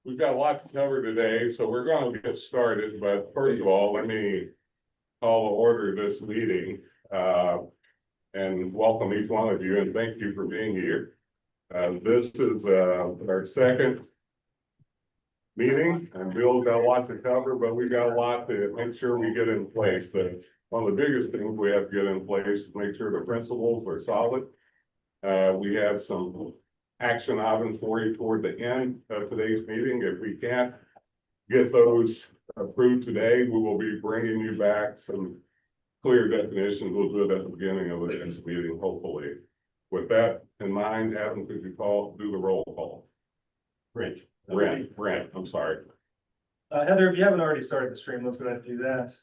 we've got a lot to cover today, so we're gonna get started, but first of all, let me call to order this meeting, and welcome each one of you, and thank you for being here. This is, our second meeting, and Bill's got a lot to cover, but we've got a lot to make sure we get in place. One of the biggest things we have to get in place is make sure the principles are solid. We have some action items for you toward the end of today's meeting. If we can't get those approved today, we will be bringing you back some clear definitions. We'll do it at the beginning of the next meeting, hopefully. With that in mind, Adam, could you do the roll call? Brent, I'm sorry. Heather, if you haven't already started the stream, let's go ahead and do that.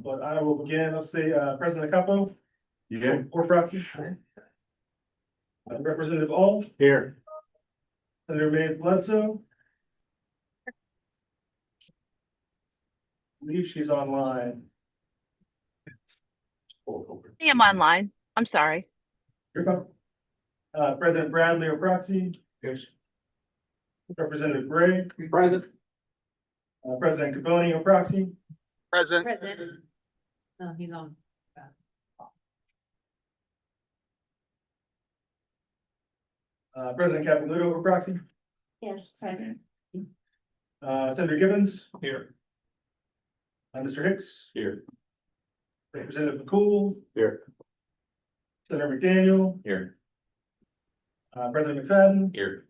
But I will begin. Let's say President Capo. Yeah. Or proxy. Representative All. Here. Senator May Bledsoe. I believe she's online. I am online. I'm sorry. President Bradley or proxy. Yes. Representative Gray. Present. President Caponi or proxy. Present. Oh, he's on. President Capilouto or proxy. Yes, present. Senator Gibbons. Here. Mr. Hicks. Here. Representative McCool. Here. Senator McDaniel. Here. President McFadden. Here.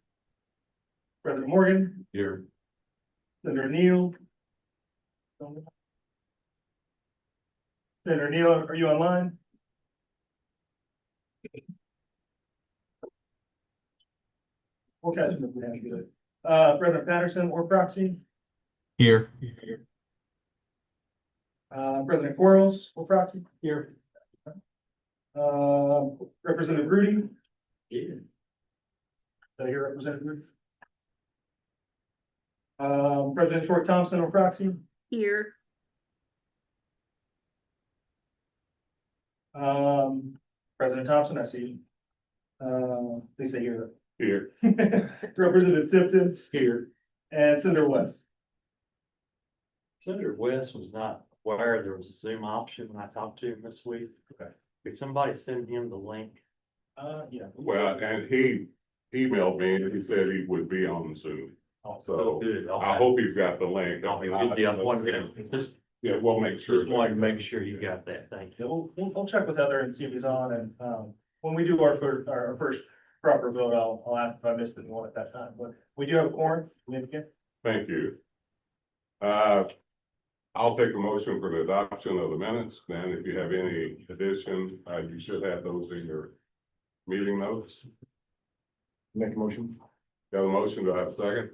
President Morgan. Here. Senator Neal. Senator Neal, are you online? Okay. President Patterson or proxy. Here. President Quarles or proxy. Here. Representative Rudy. Here. Did I hear Representative Rudy? President Short Thompson or proxy. Here. President Thompson, I see you. Please say here. Here. Representative Tipton. Here. And Senator West. Senator West was not aware there was a Zoom option when I talked to him this week. Okay. Could somebody send him the link? Yeah. Well, and he emailed me and he said he would be on Zoom. So Good. I hope he's got the link. Just Yeah, we'll make sure. wanted to make sure you got that. Thank Yeah, you. we'll check with Heather and see if he's on, and, when we do our first proper vote, I'll ask if I missed anyone at that time, but we do have a quorum. Thank you. I'll take a motion for the adoption of the minutes. Then if you have any additions, you should have those in your meeting notes. Make a motion. Got a motion, do I have a second?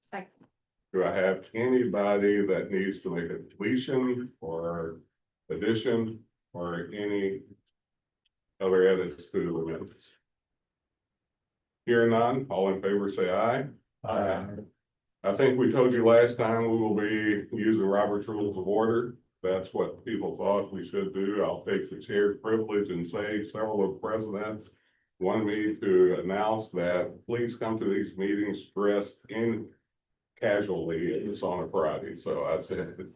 Second. Do I have anybody that needs to make a deletion or addition or any other edits to the minutes? Hearing none, all in favor say aye. Aye. I think we told you last time we will be using Robert's Rules of Order. That's what people thought we should do. I'll take the chair's privilege and say several of the presidents wanted me to announce that please come to these meetings dressed in casually. It's on a Friday, so I said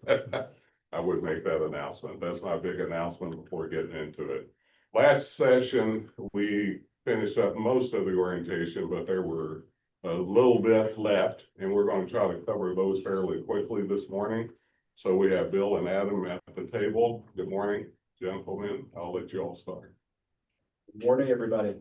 I would make that announcement. That's my big announcement before getting into it. Last session, we finished up most of the orientation, but there were a little bit left, and we're going to try to cover those fairly quickly this morning. So we have Bill and Adam at the table. Good morning, gentlemen. I'll let you all start. Good morning, everybody.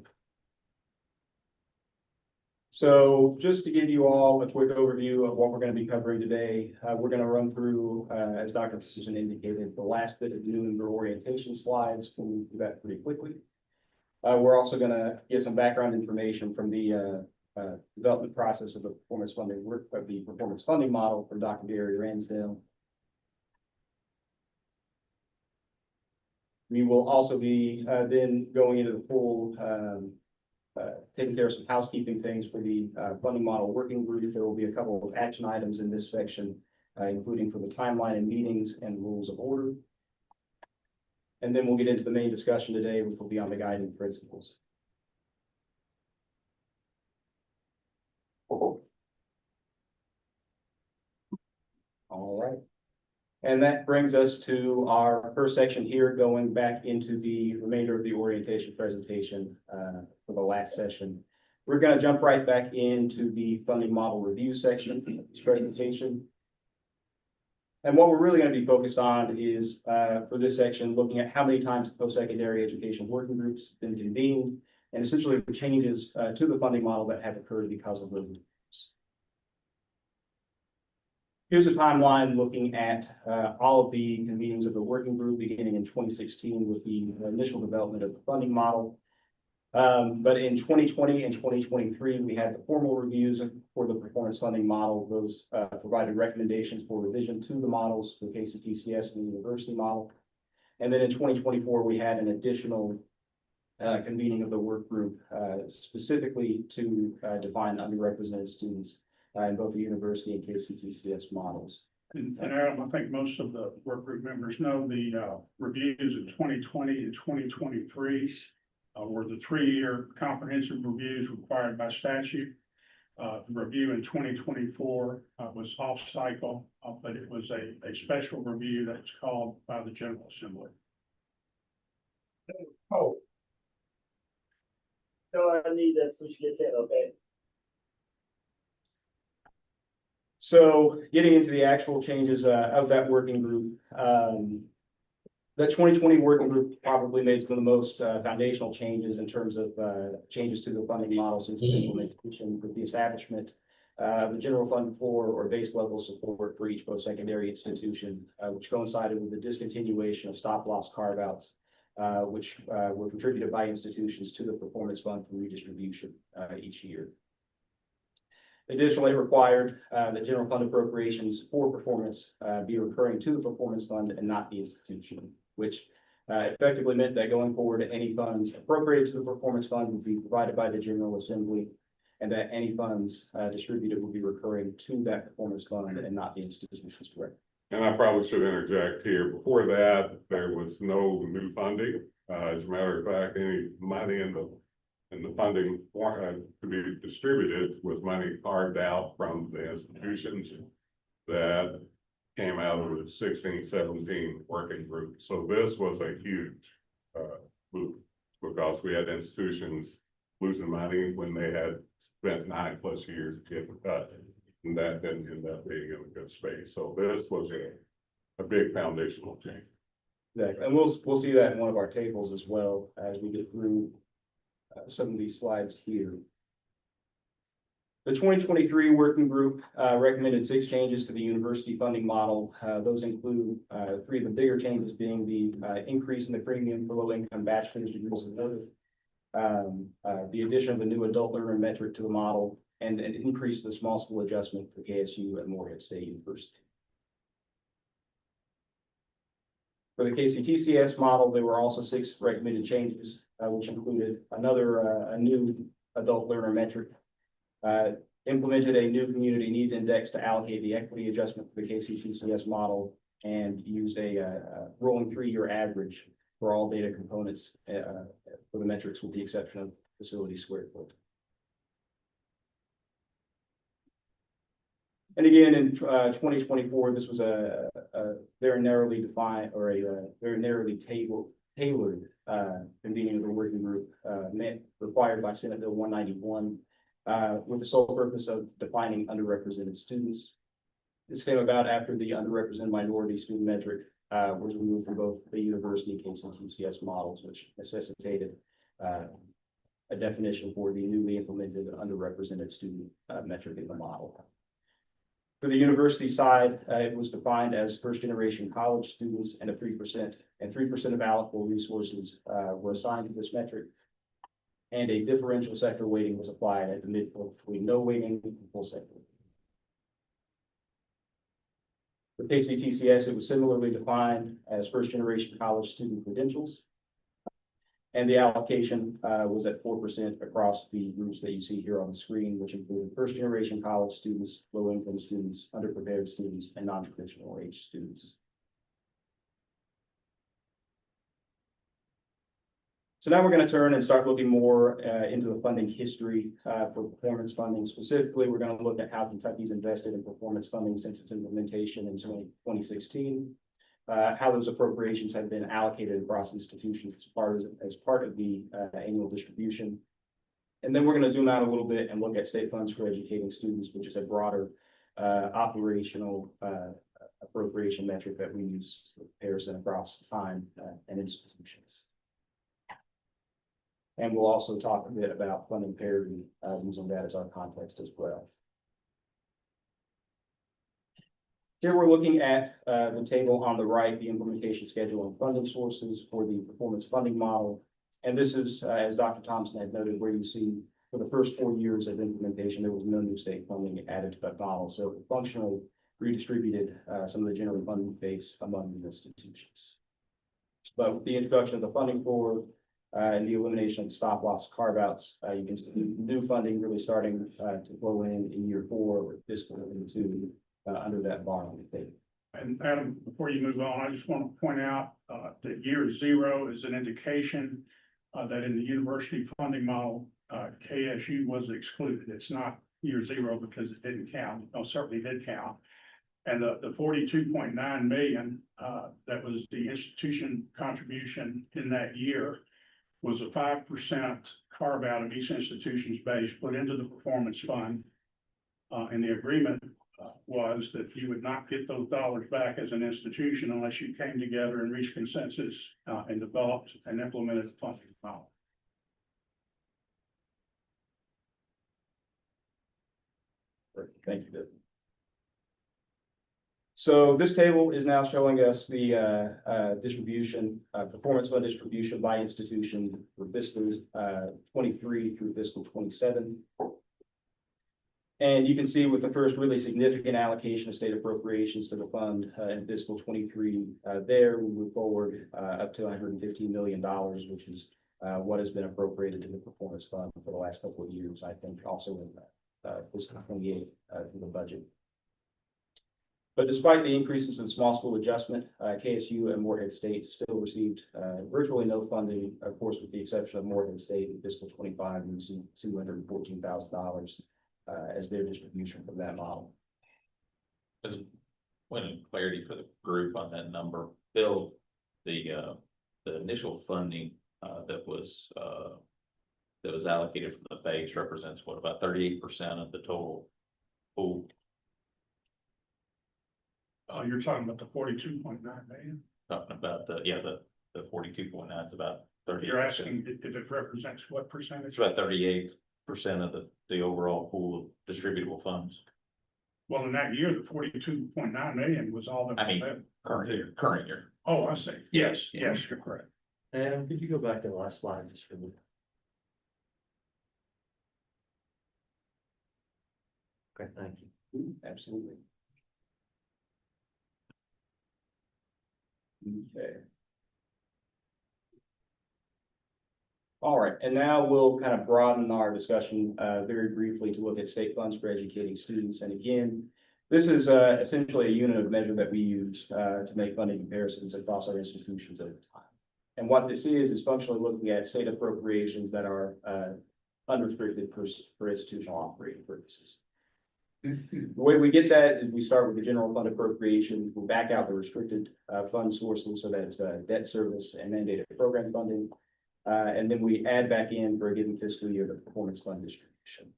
So just to give you all a quick overview of what we're going to be covering today, we're going to run through, as Dr. Susan indicated, the last bit of new orientation slides. We'll do that pretty quickly. We're also going to get some background information from the development process of the performance funding model from Dr. Gary Ransdale. We will also be then going into the full taking care of some housekeeping things for the funding model working group. There will be a couple of action items in this section, including for the timeline and meetings and rules of order. And then we'll get into the main discussion today, which will be on the guiding principles. All right. And that brings us to our first section here, going back into the remainder of the orientation presentation for the last session. We're going to jump right back into the funding model review section of this presentation. And what we're really going to be focused on is, for this section, looking at how many times the post-secondary education working groups have been convened, and essentially the changes to the funding model that have occurred because of those groups. Here's a timeline looking at all of the convenings of the working group beginning in 2016 with the initial development of the funding model. But in 2020 and 2023, we had the formal reviews for the performance funding model. Those provided recommendations for revision to the models for KCTCS and the university model. And then in 2024, we had an additional convening of the work group specifically to define underrepresented students in both the university and KCTCS models. And Adam, I think most of the work group members know the reviews in 2020 and 2023 were the 3-year comprehensive reviews required by statute. The review in 2024 was off cycle, but it was a special review that's called by the General Assembly. Oh. No, I need that switch gets in, okay? So getting into the actual changes of that working group, the 2020 working group probably made some of the most foundational changes in terms of changes to the funding model since its implementation with the establishment of the general fund floor or base level support for each post-secondary institution, which coincided with the discontinuation of stop-loss carve-outs, which were contributed by institutions to the performance fund for redistribution each year. Additionally, it required that general fund appropriations for performance be recurring to the performance fund and not the institution, which effectively meant that going forward, any funds appropriated to the performance fund would be provided by the General Assembly, and that any funds distributed would be recurring to that performance fund and not the institutions directly. And I probably should interject here. Before that, there was no new funding. As a matter of fact, any money in the funding to be distributed was money carved out from the institutions that came out of the 16-17 working group. So this was a huge move because we had institutions losing money when they had spent 9+ years to get the cut, and that didn't end up being in a good space. So this was a big foundational change. Exactly, and we'll see that in one of our tables as well as we get through some of these slides here. The 2023 working group recommended 6 changes to the university funding model. Those include 3 of the bigger changes being the increase in the premium for low-income bachelor's degrees awarded, the addition of the new adult learner metric to the model, and an increase to the small school adjustment for KSU and Morehead State University. For the KCTCS model, there were also 6 recommended changes, which included a new adult learner metric, implemented a new community needs index to allocate the equity adjustment for the KCTCS model, and used a rolling 3-year average for all data components for the metrics with the exception of facility square foot. And again, in 2024, this was a very narrowly defined or a very narrowly tailored convening of the working group required by Senate Bill 191 with the sole purpose of defining underrepresented students. This came about after the underrepresented minority student metric was removed from both the university and KCTCS models, which necessitated a definition for the newly implemented underrepresented student metric in the model. For the university side, it was defined as first-generation college students and 3% of allocable resources were assigned to this metric. And a differential sector weighting was applied at the midpoint between no weighting and full sector. For KCTCS, it was similarly defined as first-generation college student credentials. And the allocation was at 4% across the groups that you see here on the screen, which include first-generation college students, low-income students, underprepared students, and non-traditional age students. So now we're going to turn and start looking more into the funding history for performance funding. Specifically, we're going to look at how Kentucky's invested in performance funding since its implementation in 2016. How those appropriations have been allocated across institutions as part of the annual distribution. And then we're going to zoom out a little bit and look at state funds for educating students, which is a broader operational appropriation metric that we use for comparison across time and institutions. And we'll also talk a bit about funding parity using that as our context as well. Here we're looking at the table on the right, the implementation schedule and funding sources for the performance funding model. And this is, as Dr. Thompson had noted, where you see for the first 4 years of implementation, there was no new state funding added to that model. So it functionally redistributed some of the general funding base among the institutions. But with the introduction of the funding floor and the elimination of stop loss carve outs, you can see new funding really starting to flow in year 4 with fiscal year 2 under that borrowing table. And Adam, before you move on, I just want to point out that year 0 is an indication that in the university funding model, KSU was excluded. It's not year 0 because it didn't count. It certainly did count. And the 42.9 million that was the institution contribution in that year was a 5% carve out of each institution's base put into the performance fund. And the agreement was that you would not get those dollars back as an institution unless you came together and reached consensus and developed and implemented the funding model. Thank you, David. So this table is now showing us the distribution, performance fund distribution by institution for fiscal 23 through fiscal 27. And you can see with the first really significant allocation of state appropriations to the fund in fiscal 23, there we move forward up to $115 million, which is what has been appropriated to the performance fund for the last couple of years. I think also in fiscal 28 through the budget. But despite the increases in small school adjustment, KSU and Morehead State still received virtually no funding, of course, with the exception of Morehead State in fiscal 25, who received $214,000 as their distribution from that model. As a point of clarity for the group on that number, Bill, the initial funding that was allocated from the base represents what, about 38% of the total pool. Oh, you're talking about the 42.9 million? Talking about the 42.9 is about 38%. You're asking if it represents what percentage? It's about 38% of the overall pool of distributable funds. Well, in that year, the 42.9 million was all that. I mean, current year. Oh, I see. Yes, yes, you're correct. Adam, could you go back to the last slide just for me? Okay, thank you. Absolutely. Okay. All right, and now we'll kind of broaden our discussion very briefly to look at state funds for educating students. And again, this is essentially a unit of measure that we use to make funding comparisons across our institutions over time. And what this is functionally looking at state appropriations that are unrestricted for institutional operating purposes. The way we get that is we start with the general fund appropriation, we back out the restricted fund sources, so that's debt service and mandated program funding. And then we add back in for a given fiscal year the performance fund distribution.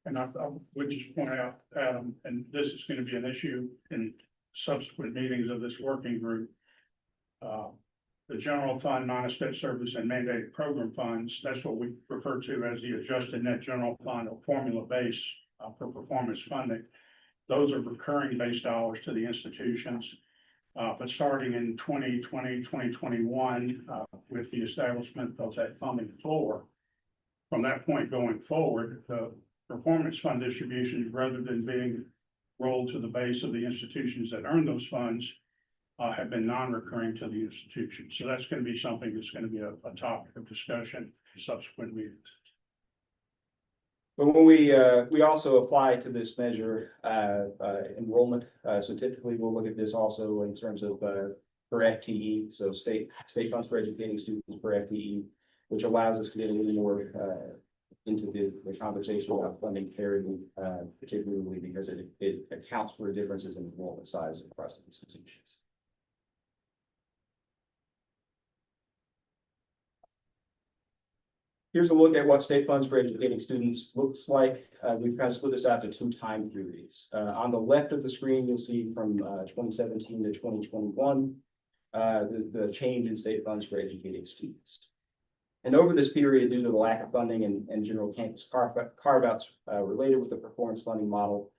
And I would just point out, Adam, and this is going to be an issue in subsequent meetings of this working group. The general fund, minus debt service and mandated program funds, that's what we refer to as the adjusted net general fund or formula base for performance funding. Those are recurring base dollars to the institutions. But starting in 2020, 2021, with the establishment of that funding floor, from that point going forward, the performance fund distributions, rather than being rolled to the base of the institutions that earn those funds, have been non-recurring to the institution. So that's going to be something that's going to be a topic of discussion in subsequent meetings. But when we also apply to this measure enrollment, so typically we'll look at this also in terms of per FTE, so state funds for educating students per FTE. which allows us to get a little more, into the conversation about funding parity, particularly because it accounts for differences in enrollment size across the institutions. Here's a look at what state funds for educating students looks like. We've kind of split this out to 2 time periods. On the left of the screen, you'll see from 2017 to 2021, the change in state funds for educating students. And over this period, due to the lack of funding and general campus carve-outs related with the performance funding model,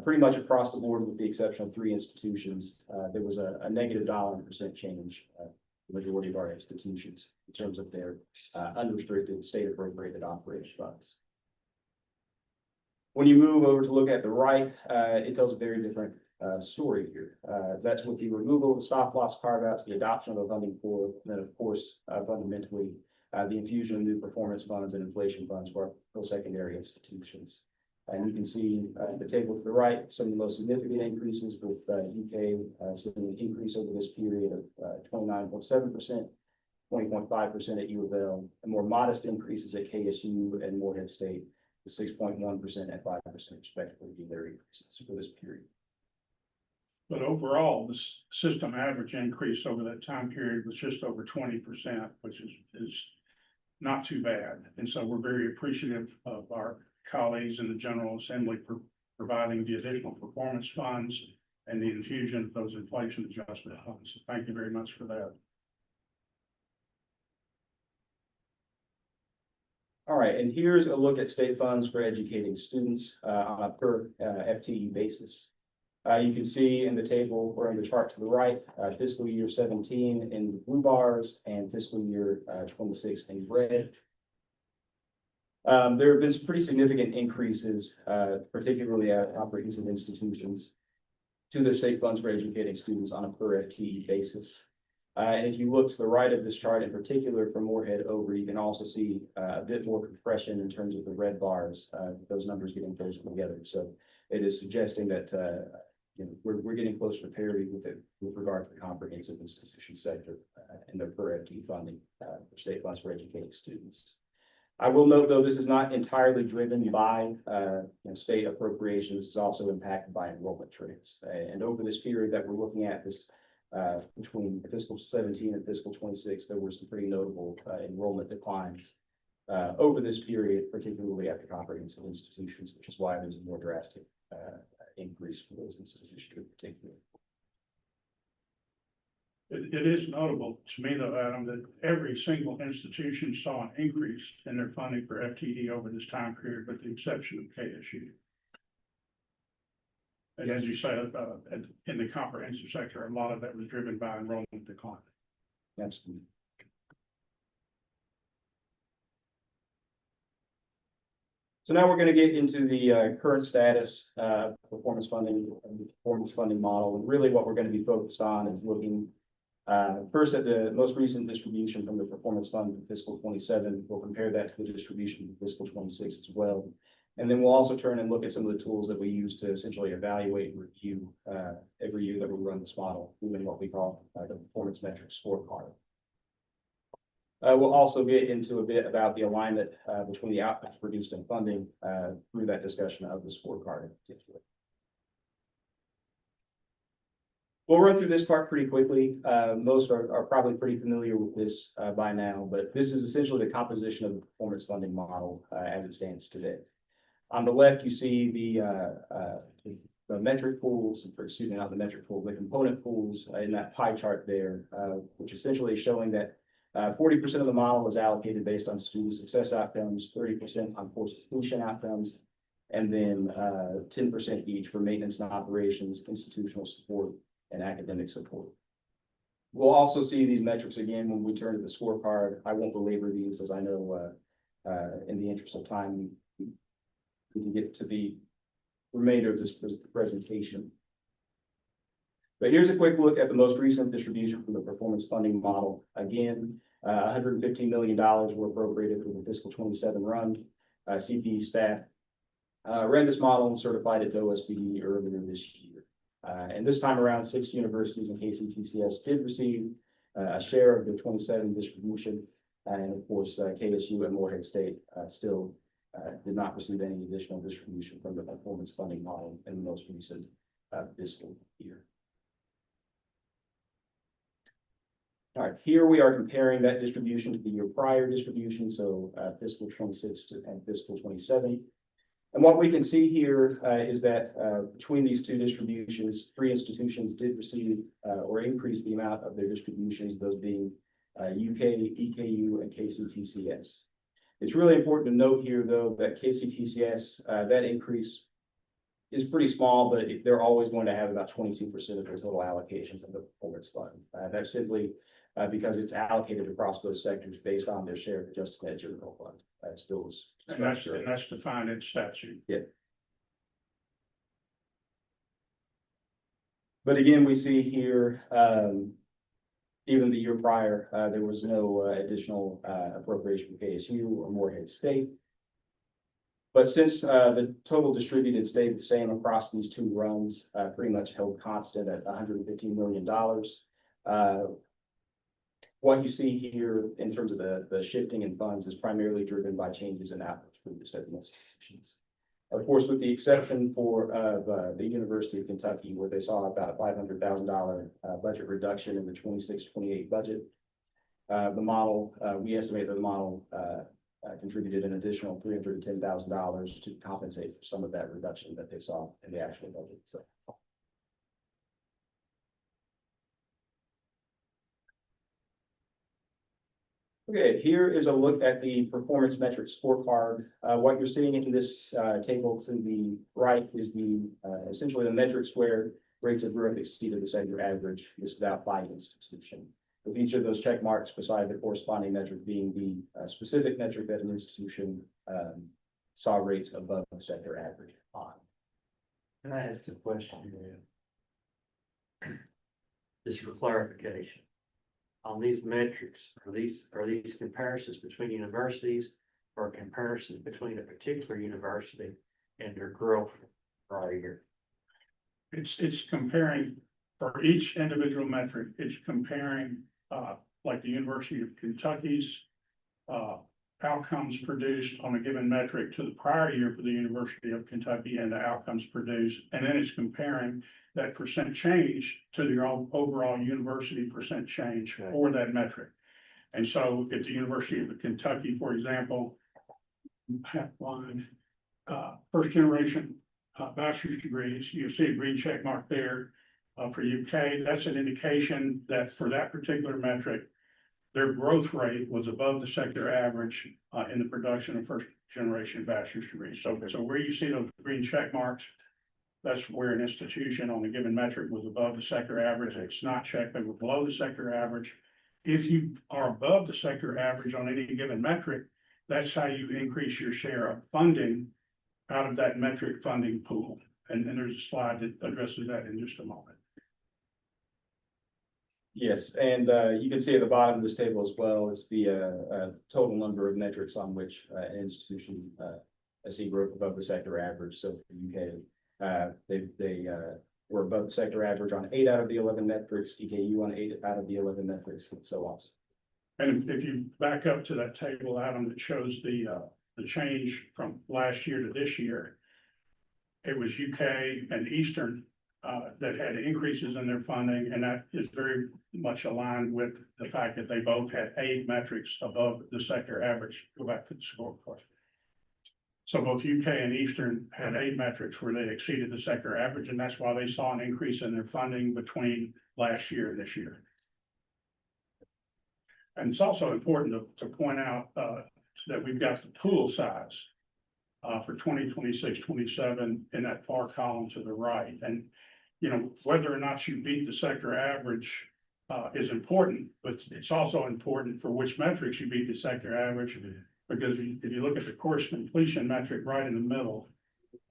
pretty much across the board with the exception of 3 institutions, there was a negative $1% change. The majority of our institutions in terms of their unrestricted state appropriated operating funds. When you move over to look at the right, it tells a very different story here. That's with the removal of the stop loss carve-outs, the adoption of a funding pool, and then of course, fundamentally, the infusion of new performance funds and inflation funds for our post-secondary institutions. And you can see the table to the right, some of the most significant increases with UK seeing an increase over this period of 29.7%, 20.5% at U of L, and more modest increases at KSU and Morehead State, 6.1% and 5% respectively, being their increases for this period. But overall, this system average increase over that time period was just over 20%, which is not too bad. And so we're very appreciative of our colleagues in the General Assembly for providing the additional performance funds and the infusion of those inflation adjustment funds. So thank you very much for that. All right, and here's a look at state funds for educating students on a per FTE basis. You can see in the table or in the chart to the right, fiscal year 17 in the blue bars and fiscal year 26 in red. There have been some pretty significant increases, particularly at comprehensive institutions, to their state funds for educating students on a per FTE basis. And if you look to the right of this chart in particular for Morehead over, you can also see a bit more compression in terms of the red bars, those numbers getting closer together. So it is suggesting that we're getting closer to parity with regard to the comprehensive institution sector and their per FTE funding for state funds for educating students. I will note, though, this is not entirely driven by state appropriations. It's also impacted by enrollment trends. And over this period that we're looking at, this between fiscal 17 and fiscal 26, there were some pretty notable enrollment declines over this period, particularly at the comprehensive institutions, which is why there's a more drastic increase for those institutions in particular. It is notable to me, though, Adam, that every single institution saw an increase in their funding for FTE over this time period, with the exception of KSU. And as you say, in the comprehensive sector, a lot of that was driven by enrollment decline. Absolutely. So now we're going to get into the current status performance funding model. And really what we're going to be focused on is looking first at the most recent distribution from the performance fund for fiscal 27. We'll compare that to the distribution for fiscal 26 as well. And then we'll also turn and look at some of the tools that we use to essentially evaluate and review every year that we run this model, including what we call the performance metric scorecard. We'll also get into a bit about the alignment between the outputs produced and funding through that discussion of the scorecard in particular. We'll run through this part pretty quickly. Most are probably pretty familiar with this by now, but this is essentially the composition of the performance funding model as it stands today. On the left, you see the metric pools, excuse me, not the metric pool, the component pools in that pie chart there, which essentially is showing that 40% of the model is allocated based on student success outcomes, 30% on course completion outcomes, and then 10% each for maintenance and operations, institutional support, and academic support. We'll also see these metrics again when we turn to the scorecard. I won't belabor these, as I know in the interest of time, we can get to the remainder of this presentation. But here's a quick look at the most recent distribution from the performance funding model. Again, $115 million were appropriated for the fiscal 27 run. CPE staff ran this model and certified it to OSBD earlier this year. And this time around, 6 universities and KCTCS did receive a share of the 27 distribution. And of course, KSU and Morehead State still did not receive any additional distribution from the performance funding model in the most recent fiscal year. All right, here we are comparing that distribution to the year prior distribution, so fiscal 26 and fiscal 27. And what we can see here is that between these two distributions, 3 institutions did receive or increase the amount of their distributions, those being UK, EKU, and KCTCS. It's really important to note here, though, that KCTCS, that increase is pretty small, but they're always going to have about 22% of their total allocations of the performance fund. That's simply because it's allocated across those sectors based on their share of adjusted net general fund. That's Bill's. And that's defined in statute. But again, we see here, even the year prior, there was no additional appropriation for KSU or Morehead State. But since the total distributed stayed the same across these two runs, pretty much held constant at $115 million. What you see here in terms of the shifting in funds is primarily driven by changes in outputs for the state institutions. Of course, with the exception for the University of Kentucky, where they saw about a $500,000 budget reduction in the 26-28 budget. The model, we estimate that the model contributed an additional $310,000 to compensate for some of that reduction that they saw in the actual budget. So. Okay, here is a look at the performance metric scorecard. What you're seeing in this table to the right is the essentially the metrics where rates of growth exceeded the sector average listed out by institution, with each of those check marks beside the corresponding metric being the specific metric that an institution saw rates above the sector average on. Can I ask a question here? Just for clarification. On these metrics, are these comparisons between universities or comparisons between a particular university and their growth right here? It's comparing for each individual metric, it's comparing like the University of Kentucky's outcomes produced on a given metric to the prior year for the University of Kentucky and the outcomes produced. And then it's comparing that percent change to the overall university percent change for that metric. And so at the University of Kentucky, for example, line, first generation bachelor's degrees, you see a green check mark there. For UK, that's an indication that for that particular metric, their growth rate was above the sector average in the production of first generation bachelor's degrees. So where you see those green check marks, that's where an institution on a given metric was above the sector average. It's not checked, they were below the sector average. If you are above the sector average on any given metric, that's how you increase your share of funding out of that metric funding pool. And there's a slide that addresses that in just a moment. Yes, and you can see at the bottom of this table as well, it's the total number of metrics on which an institution has seen growth above the sector average. So for UK, they were above the sector average on 8 out of the 11 metrics, EKU on 8 out of the 11 metrics, and so on. And if you back up to that table, Adam, that shows the change from last year to this year, it was UK and Eastern that had increases in their funding, and that is very much aligned with the fact that they both had 8 metrics above the sector average. Go back to the scorecard. So both UK and Eastern had 8 metrics where they exceeded the sector average, and that's why they saw an increase in their funding between last year and this year. And it's also important to point out that we've got the pool size for 2026-27 in that far column to the right. And you know, whether or not you beat the sector average is important, but it's also important for which metrics you beat the sector average. Because if you look at the course completion metric right in the middle,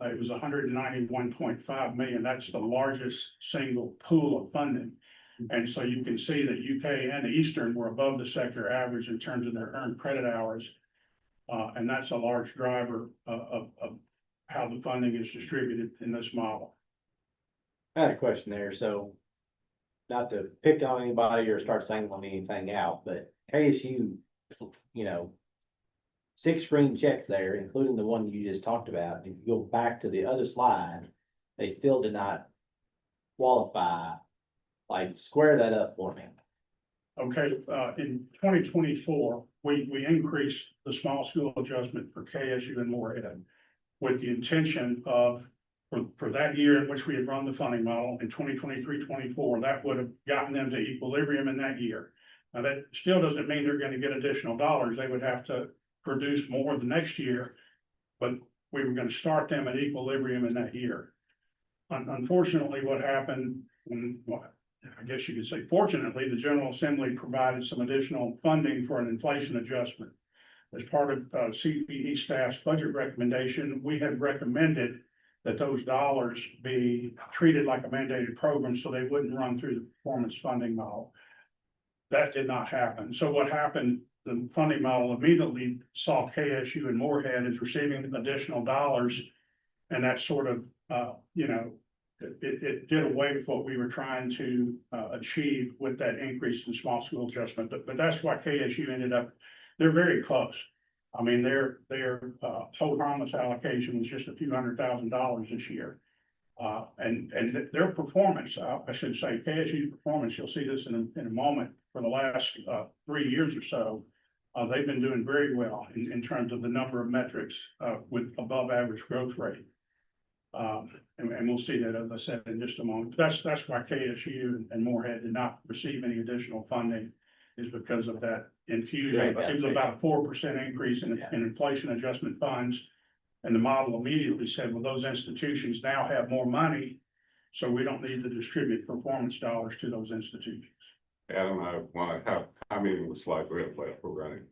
it was 191.5 million. That's the largest single pool of funding. And so you can see that UK and Eastern were above the sector average in terms of their earned credit hours. And that's a large driver of how the funding is distributed in this model. I had a question there, so not to pick on anybody or start singling anything out, but KSU you know, 6 green checks there, including the one you just talked about. If you go back to the other slide, they still did not qualify. Like, square that up for me. Okay, in 2024, we increased the small school adjustment for KSU and Morehead with the intention of, for that year in which we had run the funding model in 2023-24, that would have gotten them to equilibrium in that year. Now, that still doesn't mean they're gonna get additional dollars. They would have to produce more the next year, but we were gonna start them at equilibrium in that year. Unfortunately, what happened when, well, I guess you could say fortunately, the General Assembly provided some additional funding for an inflation adjustment. As part of CPE staff's budget recommendation, we had recommended that those dollars be treated like a mandated program so they wouldn't run through the performance funding model. That did not happen. So what happened, the funding model immediately saw KSU and Morehead as receiving additional dollars. And that sort of, it did away with what we were trying to achieve with that increase in small school adjustment. But that's why KSU ended up, they're very close. I mean, their whole harmless allocation was just a few $100,000 this year. And their performance, I should say, KSU's performance, you'll see this in a moment, for the last 3 years or so, they've been doing very well in terms of the number of metrics with above average growth rate. And we'll see that, as I said, in just a moment. That's why KSU and Morehead did not receive any additional funding, is because of that infusion. It was about a 4% increase in inflation adjustment funds. And the model immediately said, well, those institutions now have more money, so we don't need to distribute performance dollars to those institutions. Adam, I want to have, I mean, the slide, we're gonna play it, we're running.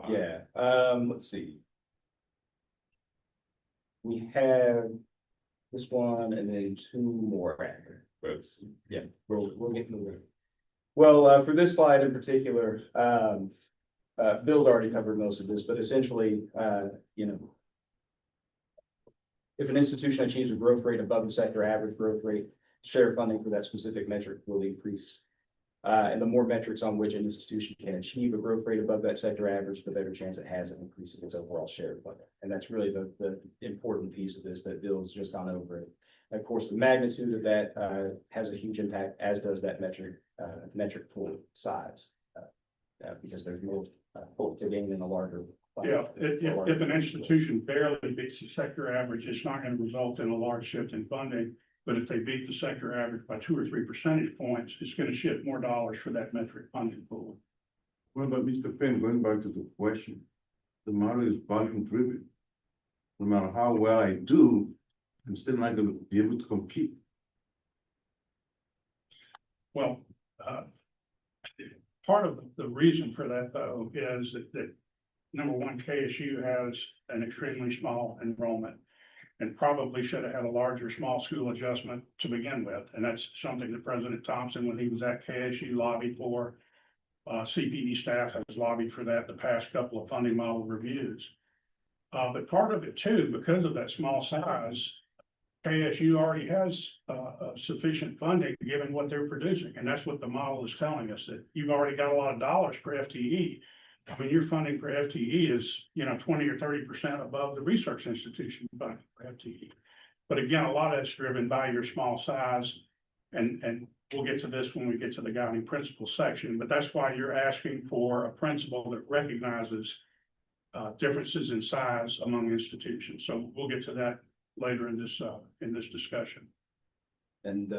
Yeah, let's see. We have this one and then 2 more after. That's, Yeah, we'll get moving. Well, for this slide in particular, Bill's already covered most of this, but essentially, if an institution achieves a growth rate above the sector average growth rate, share funding for that specific metric will increase. And the more metrics on which an institution can achieve a growth rate above that sector average, the better chance it has of increasing its overall share of funding. And that's really the important piece of this that Bill's just gone over it. Of course, the magnitude of that has a huge impact, as does that metric pool size, because there's more hope to gain in a larger. Yeah, if an institution barely beats the sector average, it's not going to result in a large shift in funding. But if they beat the sector average by 2 or 3 percentage points, it's going to shift more dollars for that metric funding pool. Well, but Mr. Penn, going back to the question, the model is volume driven. No matter how well I do, I'm still not going to be able to compete. Well, part of the reason for that, though, is that number one, KSU has an extremely small enrollment and probably should have had a larger small school adjustment to begin with. And that's something that President Thompson, when he was at KSU, lobbied for. CPE staff has lobbied for that the past couple of funding model reviews. But part of it too, because of that small size, KSU already has sufficient funding given what they're producing. And that's what the model is telling us, that you've already got a lot of dollars per FTE. I mean, your funding per FTE is, 20 or 30% above the research institution funding per FTE. But again, a lot of that's driven by your small size. And we'll get to this when we get to the guiding principle section, but that's why you're asking for a principle that recognizes differences in size among institutions. So we'll get to that later in this discussion. And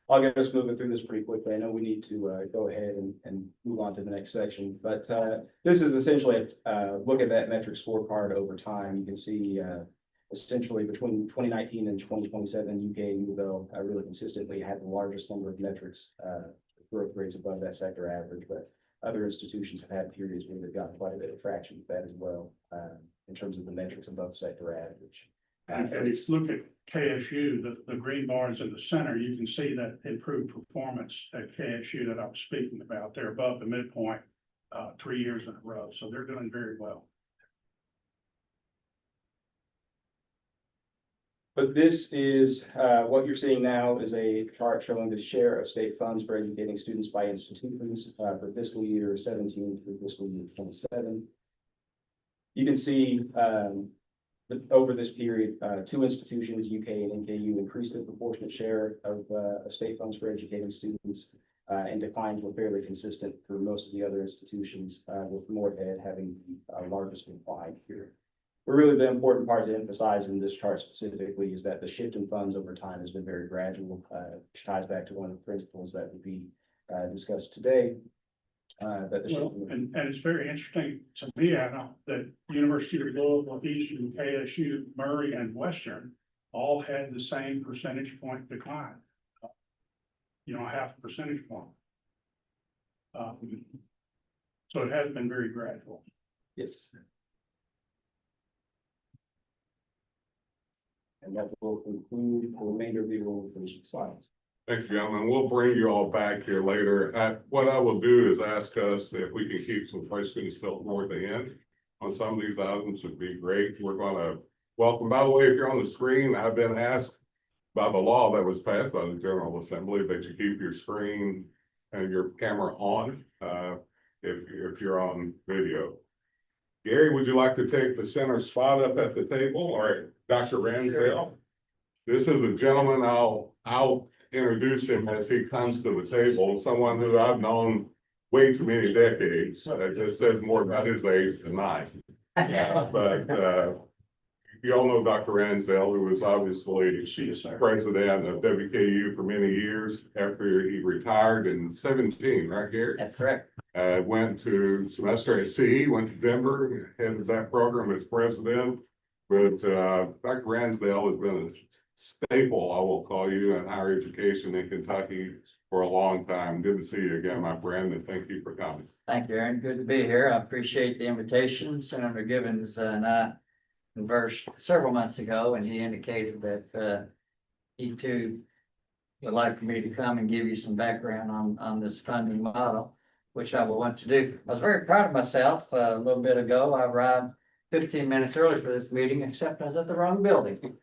I'll get us moving through this pretty quickly. I know we need to go ahead and move on to the next section, but this is essentially a look at that metric scorecard over time. You can see essentially between 2019 and 2027, UK and UBL really consistently had the largest number of metrics growth rates above that sector average, but other institutions have had periods where they've gotten quite a bit of traction with that as well in terms of the metrics above sector average. And if you look at KSU, the green bars in the center, you can see that improved performance at KSU that I was speaking about. They're above the midpoint 3 years in a row, so they're doing very well. But this is, what you're seeing now is a chart showing the share of state funds for educating students by institutions, for fiscal year 17 through fiscal year 27. You can see, over this period, two institutions, UK and NKU, increased the proportionate share of state funds for educating students, and declines were fairly consistent for most of the other institutions, with Moorhead having the largest decline here. But really, the important part to emphasize in this chart specifically is that the shift in funds over time has been very gradual, which ties back to one of the principles that will be discussed today. That the shift in- And it's very interesting to me, Adam, that University of Louisville, Eastern, KSU, Murray, and Western all had the same percentage point decline. Half a percentage point. So it has been very gradual. Yes. And that will conclude the remainder of the organization slides. Thank you, gentlemen. We'll bring you all back here later. What I will do is ask us if we can keep some questions till toward the end on some of these items would be great. We're gonna welcome, by the way, if you're on the screen, I've been asked by the law that was passed by the General Assembly that you keep your screen and your camera on, if you're on video. Gary, would you like to take the center spot up at the table, or Dr. Ransdale? This is a gentleman, I'll introduce him as he comes to the table, someone who I've known way too many decades. That just says more about his age than mine. But you all know Dr. Ransdale, who was obviously president of WKU for many years after he retired in 17, right, Gary? That's correct. Went to semester at CE, went to Denver, headed that program as president. But Dr. Ransdale has been a staple, I will call you, in higher education in Kentucky for a long time. Good to see you again, my friend, and thank you for coming. Thank you, Aaron. Good to be here. I appreciate the invitation. Senator Gibbons and I conversed several months ago, and he indicated that he too would like for me to come and give you some background on this funding model, which I will want to do. I was very proud of myself. A little bit ago, I arrived 15 minutes early for this meeting, except I was at the wrong building.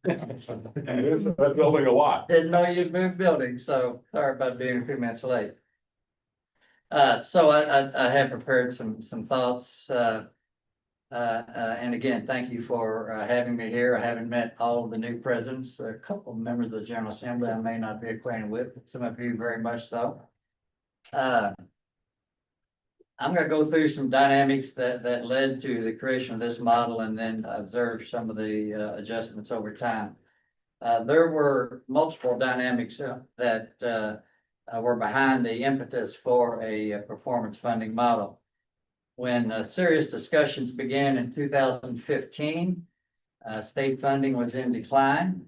And it's that building a lot. Didn't know you'd moved buildings, so sorry about being a few minutes late. So I have prepared some thoughts. And again, thank you for having me here. I haven't met all of the new presidents. A couple of members of the General Assembly I may not be acquainted with, but some of you very much so. I'm going to go through some dynamics that led to the creation of this model and then observe some of the adjustments over time. There were multiple dynamics that were behind the impetus for a performance funding model. When serious discussions began in 2015, state funding was in decline,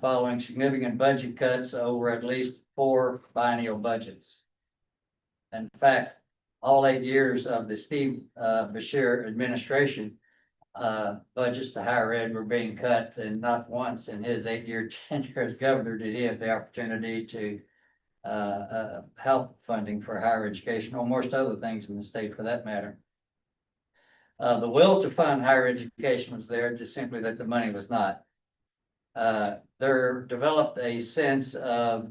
following significant budget cuts over at least 4 biennial budgets. In fact, all 8 years of the Steve Beshear administration, budgets to higher ed were being cut, and not once in his 8-year tenure as governor did he have the opportunity to help funding for higher education or most other things in the state for that matter. The will to fund higher education was there, just simply that the money was not. There developed a sense of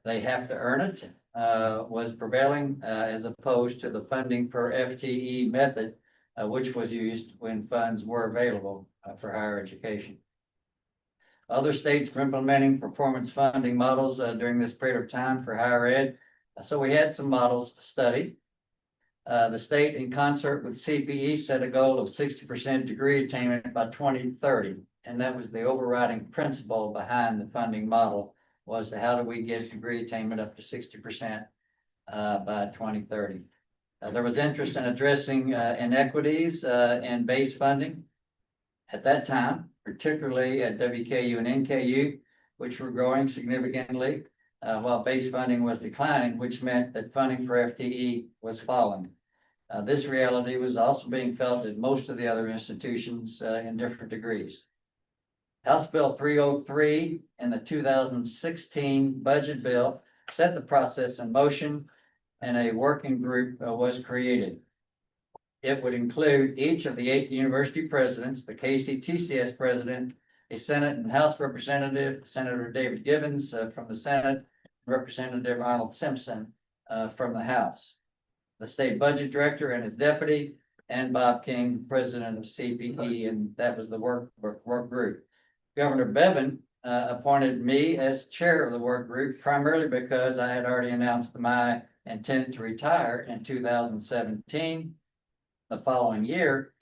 they have to earn it, was prevailing as opposed to the funding per FTE method, which was used when funds were available for higher education. Other states were implementing performance funding models during this period of time for higher ed. So we had some models to study. The state, in concert with CPE, set a goal of 60% degree attainment by 2030. And that was the overriding principle behind the funding model, was how do we get degree attainment up to 60% by 2030. There was interest in addressing inequities in base funding at that time, particularly at WKU and NKU, which were growing significantly, while base funding was declining, which meant that funding for FTE was falling. This reality was also being felt at most of the other institutions in different degrees. House Bill 303 and the 2016 budget bill set the process in motion, and a working group was created. It would include each of the 8 university presidents, the KCTCS president, a Senate and House representative, Senator David Givens from the Senate, Representative Arnold Simpson from the House, the state budget director and his deputy, and Bob King, president of CPE, and that was the work group. Governor Bevan appointed me as chair of the work group, primarily because I had already announced my intent to retire in 2017, the following year.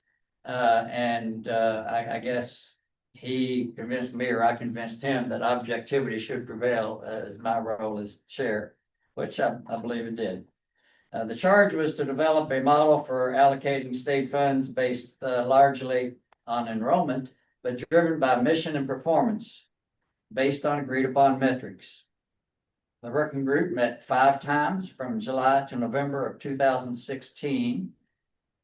I guess he convinced me, or I convinced him, that objectivity should prevail as my role as chair, which I believe it did. The charge was to develop a model for allocating state funds based largely on enrollment, but driven by mission and performance, based on agreed upon metrics. The working group met 5 times from July to November of 2016.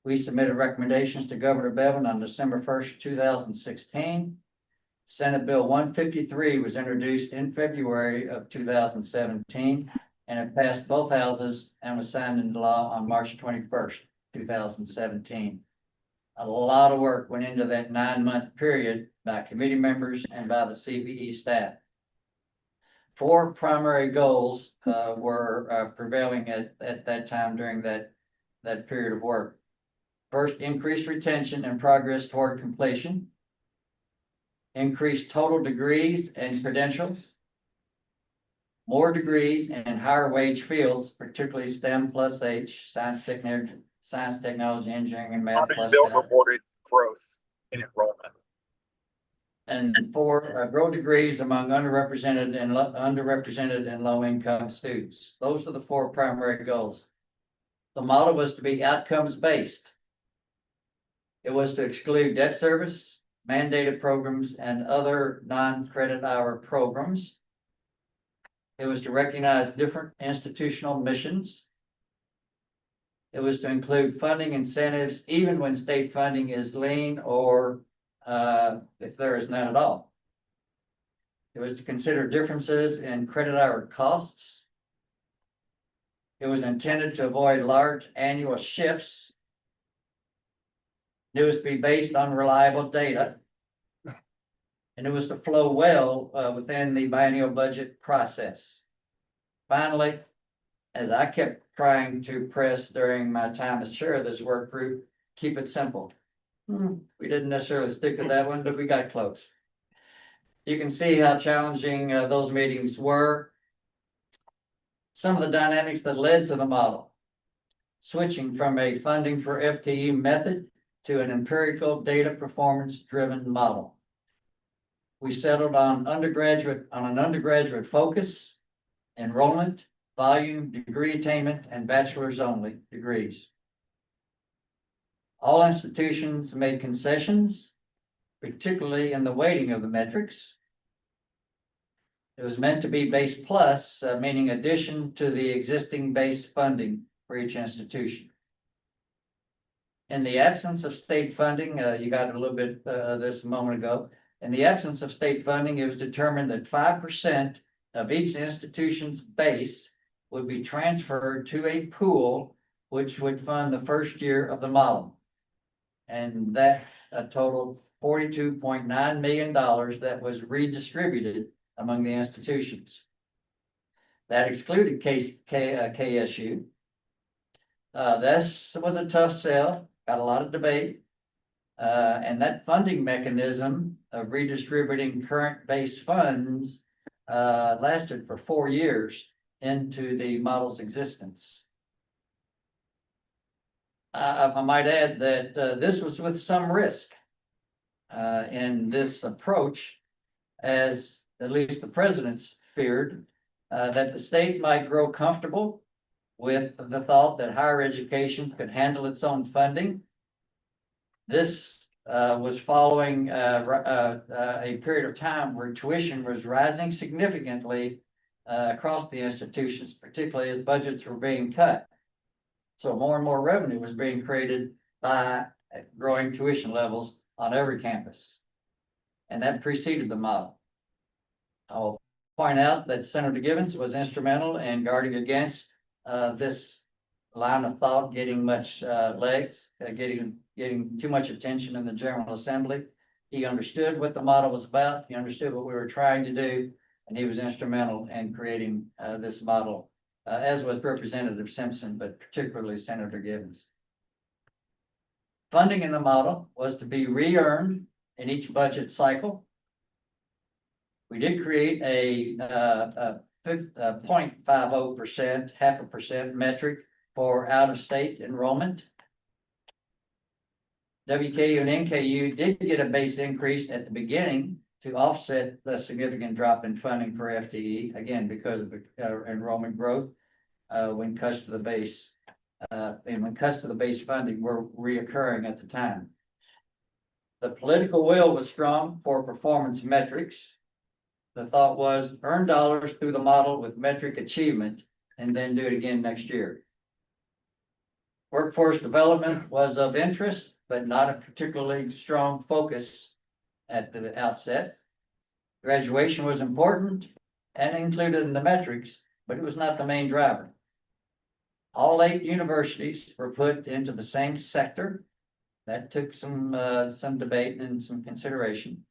We submitted recommendations to Governor Bevan on December 1st, 2016. Senate Bill 153 was introduced in February of 2017, and it passed both houses and was signed into law on March 21st, 2017. A lot of work went into that 9-month period by committee members and by the CPE staff. 4 primary goals were prevailing at that time during that period of work. First, increase retention and progress toward completion. Increase total degrees and credentials. More degrees in higher wage fields, particularly STEM plus H, science, technology, engineering, and math plus Bill H. reported growth in enrollment. And 4, grow degrees among underrepresented and low-income students. Those are the 4 primary goals. The model was to be outcomes-based. It was to exclude debt service, mandated programs, and other non-credit hour programs. It was to recognize different institutional missions. It was to include funding incentives even when state funding is lean or if there is none at all. It was to consider differences in credit hour costs. It was intended to avoid large annual shifts. It was to be based on reliable data. And it was to flow well within the biennial budget process. Finally, as I kept trying to press during my time as chair of this work group, keep it simple. We didn't necessarily stick to that one, but we got close. You can see how challenging those meetings were. Some of the dynamics that led to the model. Switching from a funding for FTE method to an empirical data performance driven model. We settled on an undergraduate focus, enrollment, volume, degree attainment, and bachelor's only degrees. All institutions made concessions, particularly in the weighting of the metrics. It was meant to be base plus, meaning addition to the existing base funding for each institution. In the absence of state funding, you got a little bit of this a moment ago. In the absence of state funding, it was determined that 5% of each institution's base would be transferred to a pool which would fund the first year of the model. And that totaled $42.9 million that was redistributed among the institutions. That excluded KSU. This was a tough sell, got a lot of debate. And that funding mechanism of redistributing current base funds lasted for 4 years into the model's existence. I might add that this was with some risk in this approach, as at least the presidents feared that the state might grow comfortable with the thought that higher education could handle its own funding. This was following a period of time where tuition was rising significantly across the institutions, particularly as budgets were being cut. So more and more revenue was being created by growing tuition levels on every campus. And that preceded the model. I'll point out that Senator Givens was instrumental in guarding against this line of thought getting much legs, getting too much attention in the General Assembly. He understood what the model was about. He understood what we were trying to do. And he was instrumental in creating this model, as was Representative Simpson, but particularly Senator Gibbons. Funding in the model was to be re-earned in each budget cycle. We did create a 0.50%, 0.5% metric for out-of-state enrollment. WKU and NKU did get a base increase at the beginning to offset the significant drop in funding for FTE, again, because of enrollment growth. When cuts to the base, and when cuts to the base funding were reoccurring at the time. The political will was strong for performance metrics. The thought was earn dollars through the model with metric achievement and then do it again next year. Workforce development was of interest, but not a particularly strong focus at the outset. Graduation was important and included in the metrics, but it was not the main driver. All 8 universities were put into the same sector. That took some debate and some consideration.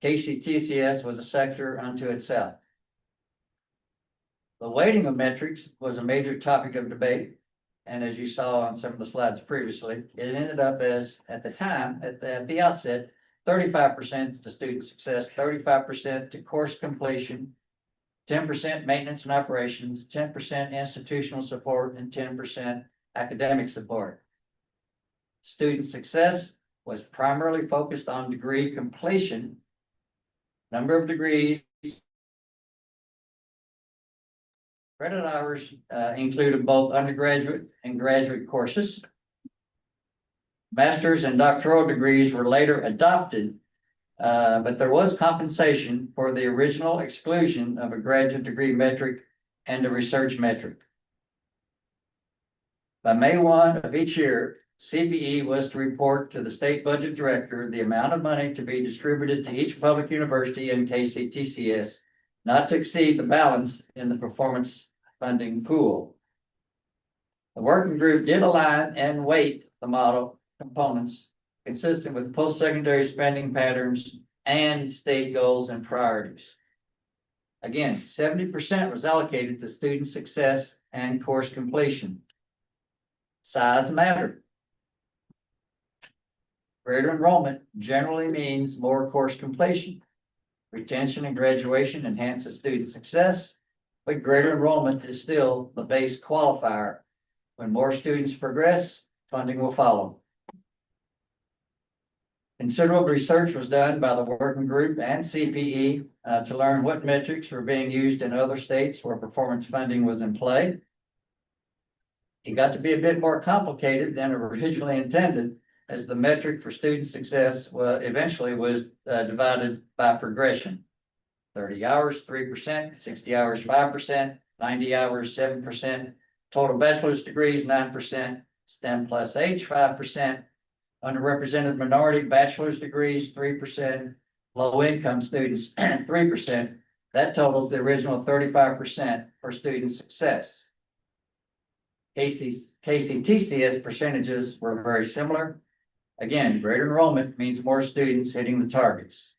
KCTCS was a sector unto itself. The weighting of metrics was a major topic of debate. And as you saw on some of the slides previously, it ended up as, at the time, at the outset, 35% to student success, 35% to course completion, 10% maintenance and operations, 10% institutional support, and 10% academic support. Student success was primarily focused on degree completion, number of degrees. Credit hours included both undergraduate and graduate courses. Master's and doctoral degrees were later adopted, but there was compensation for the original exclusion of a graduate degree metric and a research metric. By May 1 of each year, CPE was to report to the state budget director the amount of money to be distributed to each public university in KCTCS, not to exceed the balance in the performance funding pool. The working group did align and weight the model components consistent with post-secondary spending patterns and state goals and priorities. Again, 70% was allocated to student success and course completion. Size mattered. Greater enrollment generally means more course completion. Retention and graduation enhances student success, but greater enrollment is still the base qualifier. When more students progress, funding will follow. Considerable research was done by the working group and CPE to learn what metrics were being used in other states where performance funding was in play. It got to be a bit more complicated than originally intended, as the metric for student success eventually was divided by progression. 30 hours, 3%, 60 hours, 5%, 90 hours, 7%, total bachelor's degrees, 9%, STEM plus H, 5%, underrepresented minority bachelor's degrees, 3%, low-income students, 3%. That totals the original 35% for student success. KCTCS percentages were very similar. Again, greater enrollment means more students hitting the targets.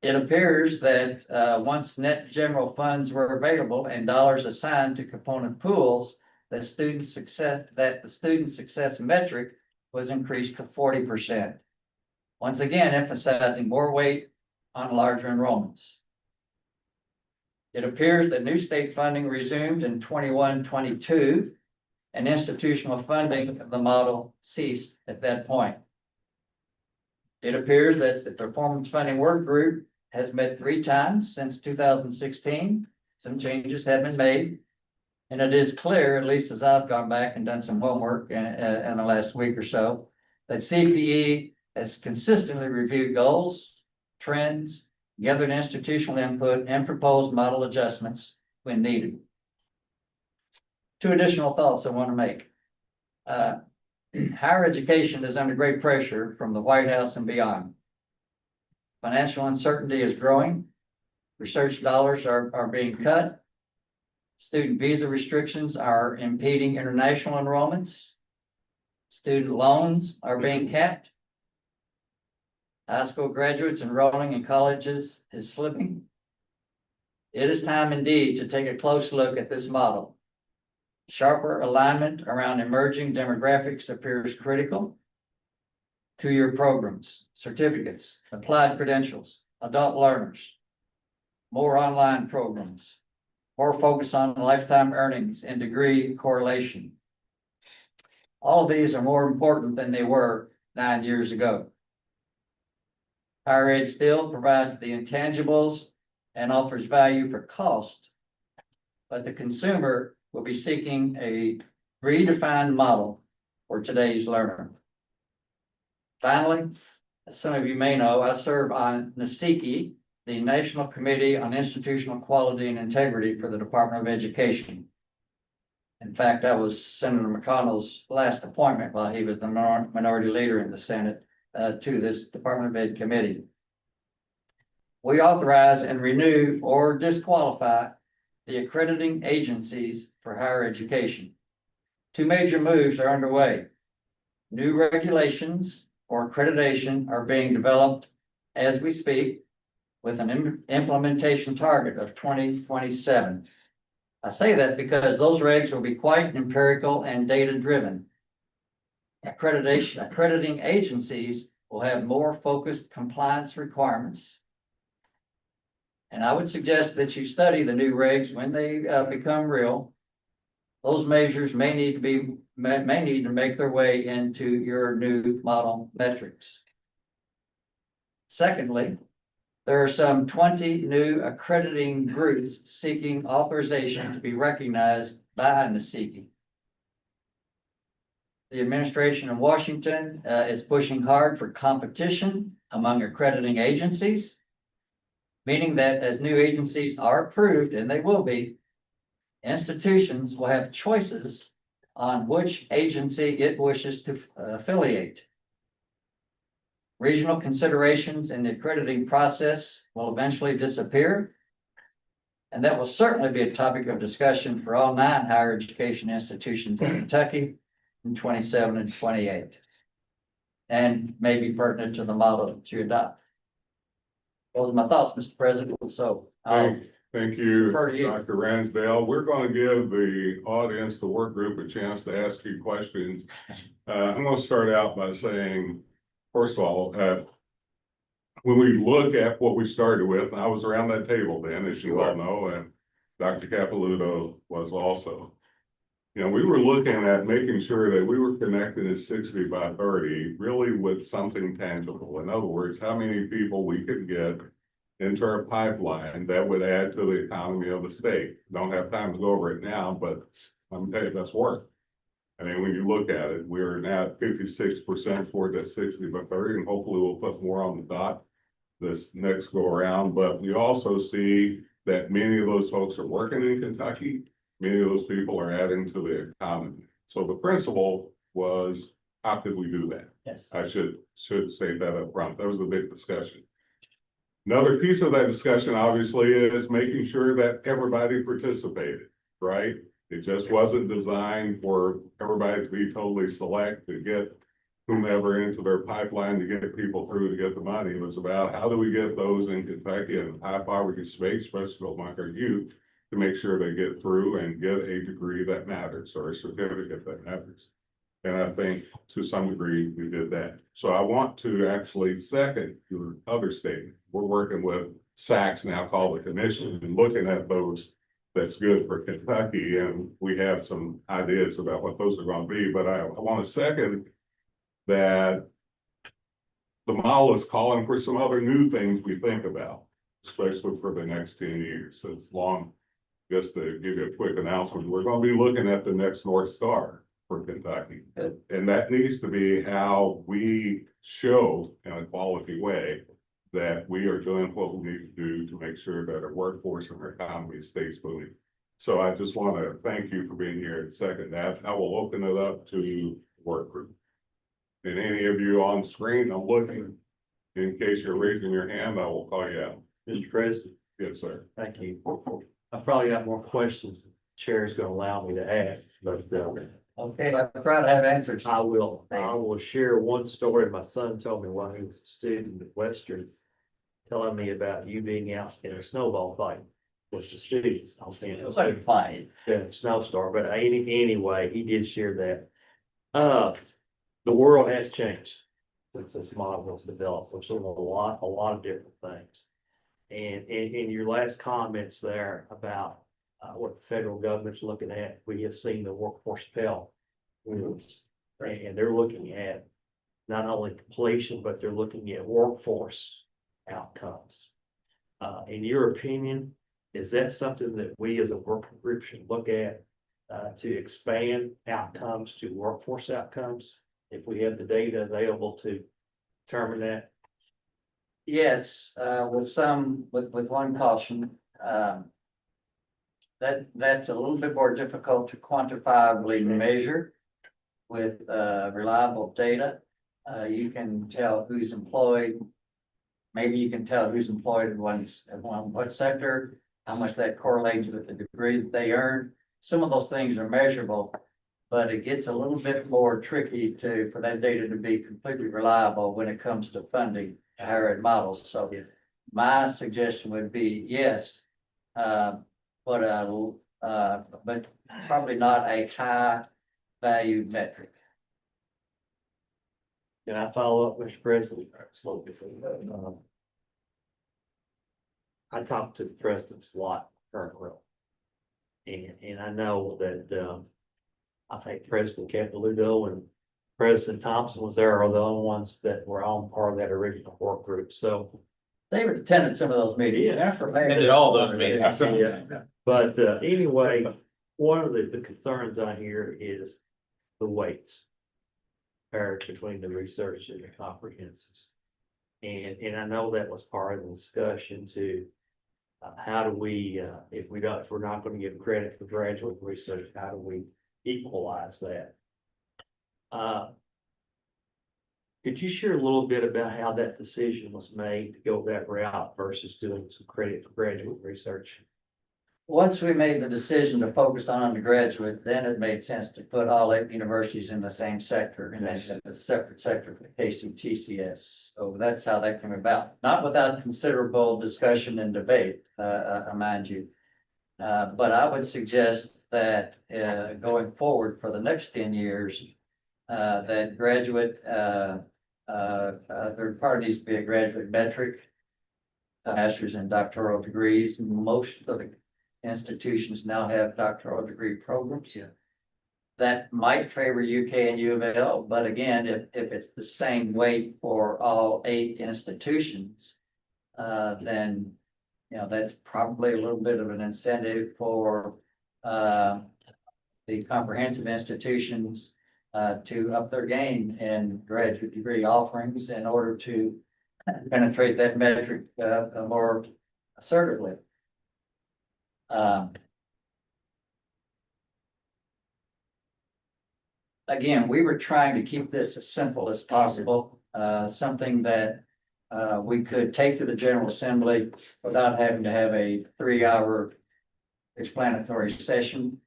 It appears that once net general funds were available and dollars assigned to component pools, the student success metric was increased to 40%. Once again, emphasizing more weight on larger enrollments. It appears that new state funding resumed in 21-22, and institutional funding of the model ceased at that point. It appears that the performance funding work group has met 3 times since 2016. Some changes have been made. And it is clear, at least as I've gone back and done some homework in the last week or so, that CPE has consistently reviewed goals, trends, gathered institutional input, and proposed model adjustments when needed. 2 additional thoughts I want to make. Higher education is under great pressure from the White House and beyond. Financial uncertainty is growing. Research dollars are being cut. Student visa restrictions are impeding international enrollments. Student loans are being capped. high school graduates enrolling in colleges is slipping. It is time indeed to take a close look at this model. Sharper alignment around emerging demographics appears critical. Two-year programs, certificates, applied credentials, adult learners, more online programs, more focus on lifetime earnings and degree correlation. All of these are more important than they were 9 years ago. Higher ed still provides the intangibles and offers value for cost, but the consumer will be seeking a redefined model for today's learner. Finally, as some of you may know, I serve on NASICI, the National Committee on Institutional Quality and Integrity for the Department of Education. In fact, that was Senator McConnell's last appointment while he was the minority leader in the Senate to this Department of Ed committee. We authorize and renew or disqualify the accrediting agencies for higher education. Two major moves are underway. New regulations for accreditation are being developed as we speak with an implementation target of 2027. I say that because those regs will be quite empirical and data-driven. Accrediting agencies will have more focused compliance requirements. And I would suggest that you study the new regs when they become real. Those measures may need to make their way into your new model metrics. Secondly, there are some 20 new accrediting groups seeking authorization to be recognized by NASICI. The administration in Washington is pushing hard for competition among accrediting agencies, meaning that as new agencies are approved, and they will be, institutions will have choices on which agency it wishes to affiliate. Regional considerations in the accrediting process will eventually disappear. And that will certainly be a topic of discussion for all 9 higher education institutions in Kentucky in 27 and 28. And may be pertinent to the model that you adopt. Those are my thoughts, Mr. President. So Thank you, refer to you. Dr. Ransdale. We're going to give the audience, the work group, a chance to ask you questions. I'm going to start out by saying, first of all, when we look at what we started with, and I was around that table then, as you all know, and Dr. Capilouto was also. You know, we were looking at making sure that we were connecting at 60 by 30, really with something tangible. In other words, how many people we could get into our pipeline that would add to the economy of the state. Don't have time to go over it now, but I'm telling you, that's work. I mean, when you look at it, we're now at 56% toward that 60 by 30, and hopefully we'll put more on the dot this next go around. But we also see that many of those folks are working in Kentucky. Many of those people are adding to the economy. So the principle was, how could we do that? Yes. I should say that up front. That was a big discussion. Another piece of that discussion, obviously, is making sure that everybody participated, right? It just wasn't designed for everybody to be totally select, to get whomever into their pipeline, to get people through, to get the money. It was about how do we get those in Kentucky and high poverty space, especially among our youth, to make sure they get through and get a degree that matters or a certificate that matters. And I think to some degree we did that. So I want to actually second your other statement. We're working with SACS now called the commission and looking at those that's good for Kentucky. And we have some ideas about what those are going to be. But I want to second that the model is calling for some other new things we think about, especially for the next 10 years. So it's long, just to give you a quick announcement, we're going to be looking at the next North Star for Kentucky. And that needs to be how we show in a quality way that we are doing what we need to do to make sure that our workforce and our economy stays booming. So I just want to thank you for being here and second that. I will open it up to work group. And any of you on screen, I'm looking, in case you're raising your hand, I will call you out. Mr. President. Yes, sir. Thank you. I probably got more questions than the chair is going to allow me to ask, but Okay, I'm proud to have answers. I will, Thank I will share one story my son told me while he was a student at Western, telling me about you being out in a snowball fight with the students on It campus. was fine. Yeah, snowstorm, but anyway, he did share that. The world has changed since this model was developed. We've seen a lot of different things. And in your last comments there about what the federal government's looking at, we have seen the workforce Pell rules. And they're looking at not only completion, but they're looking at workforce outcomes. In your opinion, is that something that we as a working group should look at to expand outcomes to workforce outcomes? If we have the data available to determine that? Yes, with one caution, that's a little bit more difficult to quantifiably measure with, reliable data. You can tell who's employed. Maybe you can tell who's employed in what sector, how much that correlates with the degree that they earn. Some of those things are measurable, but it gets a little bit more tricky for that data to be completely reliable when it comes to funding higher ed models. So my suggestion would be, yes, but probably not a high value metric. Can I follow up, Mr. President? I talked to the president's lot currently. And I know that, I think President Capilouto and President Thompson was there, are the only ones that were on part of that original work group, so. David attended some of those meetings. Attended all those meetings. Yeah. But anyway, one of the concerns I hear is the weights paired between the research and the comprehensives. And I know that was part of the discussion too. How do we, if we're not going to give credit for graduate research, how do we equalize that? Could you share a little bit about how that decision was made to go that route versus doing some credit for graduate research? Once we made the decision to focus on undergraduate, then it made sense to put all 8 universities in the same sector and then a separate sector for KCTCS. So that's how that came about, not without considerable discussion and debate, mind you. But I would suggest that going forward for the next 10 years, that graduate, there probably needs to be a graduate metric, master's and doctoral degrees. Most of the institutions now have doctoral degree programs. Yeah. That might favor UK and U of L, but again, if it's the same weight for all 8 institutions, then, you know, that's probably a little bit of an incentive for the comprehensive institutions to up their game in graduate degree offerings in order to penetrate that metric more assertively. Again, we were trying to keep this as simple as possible, something that we could take to the General Assembly without having to have a 3-hour explanatory session.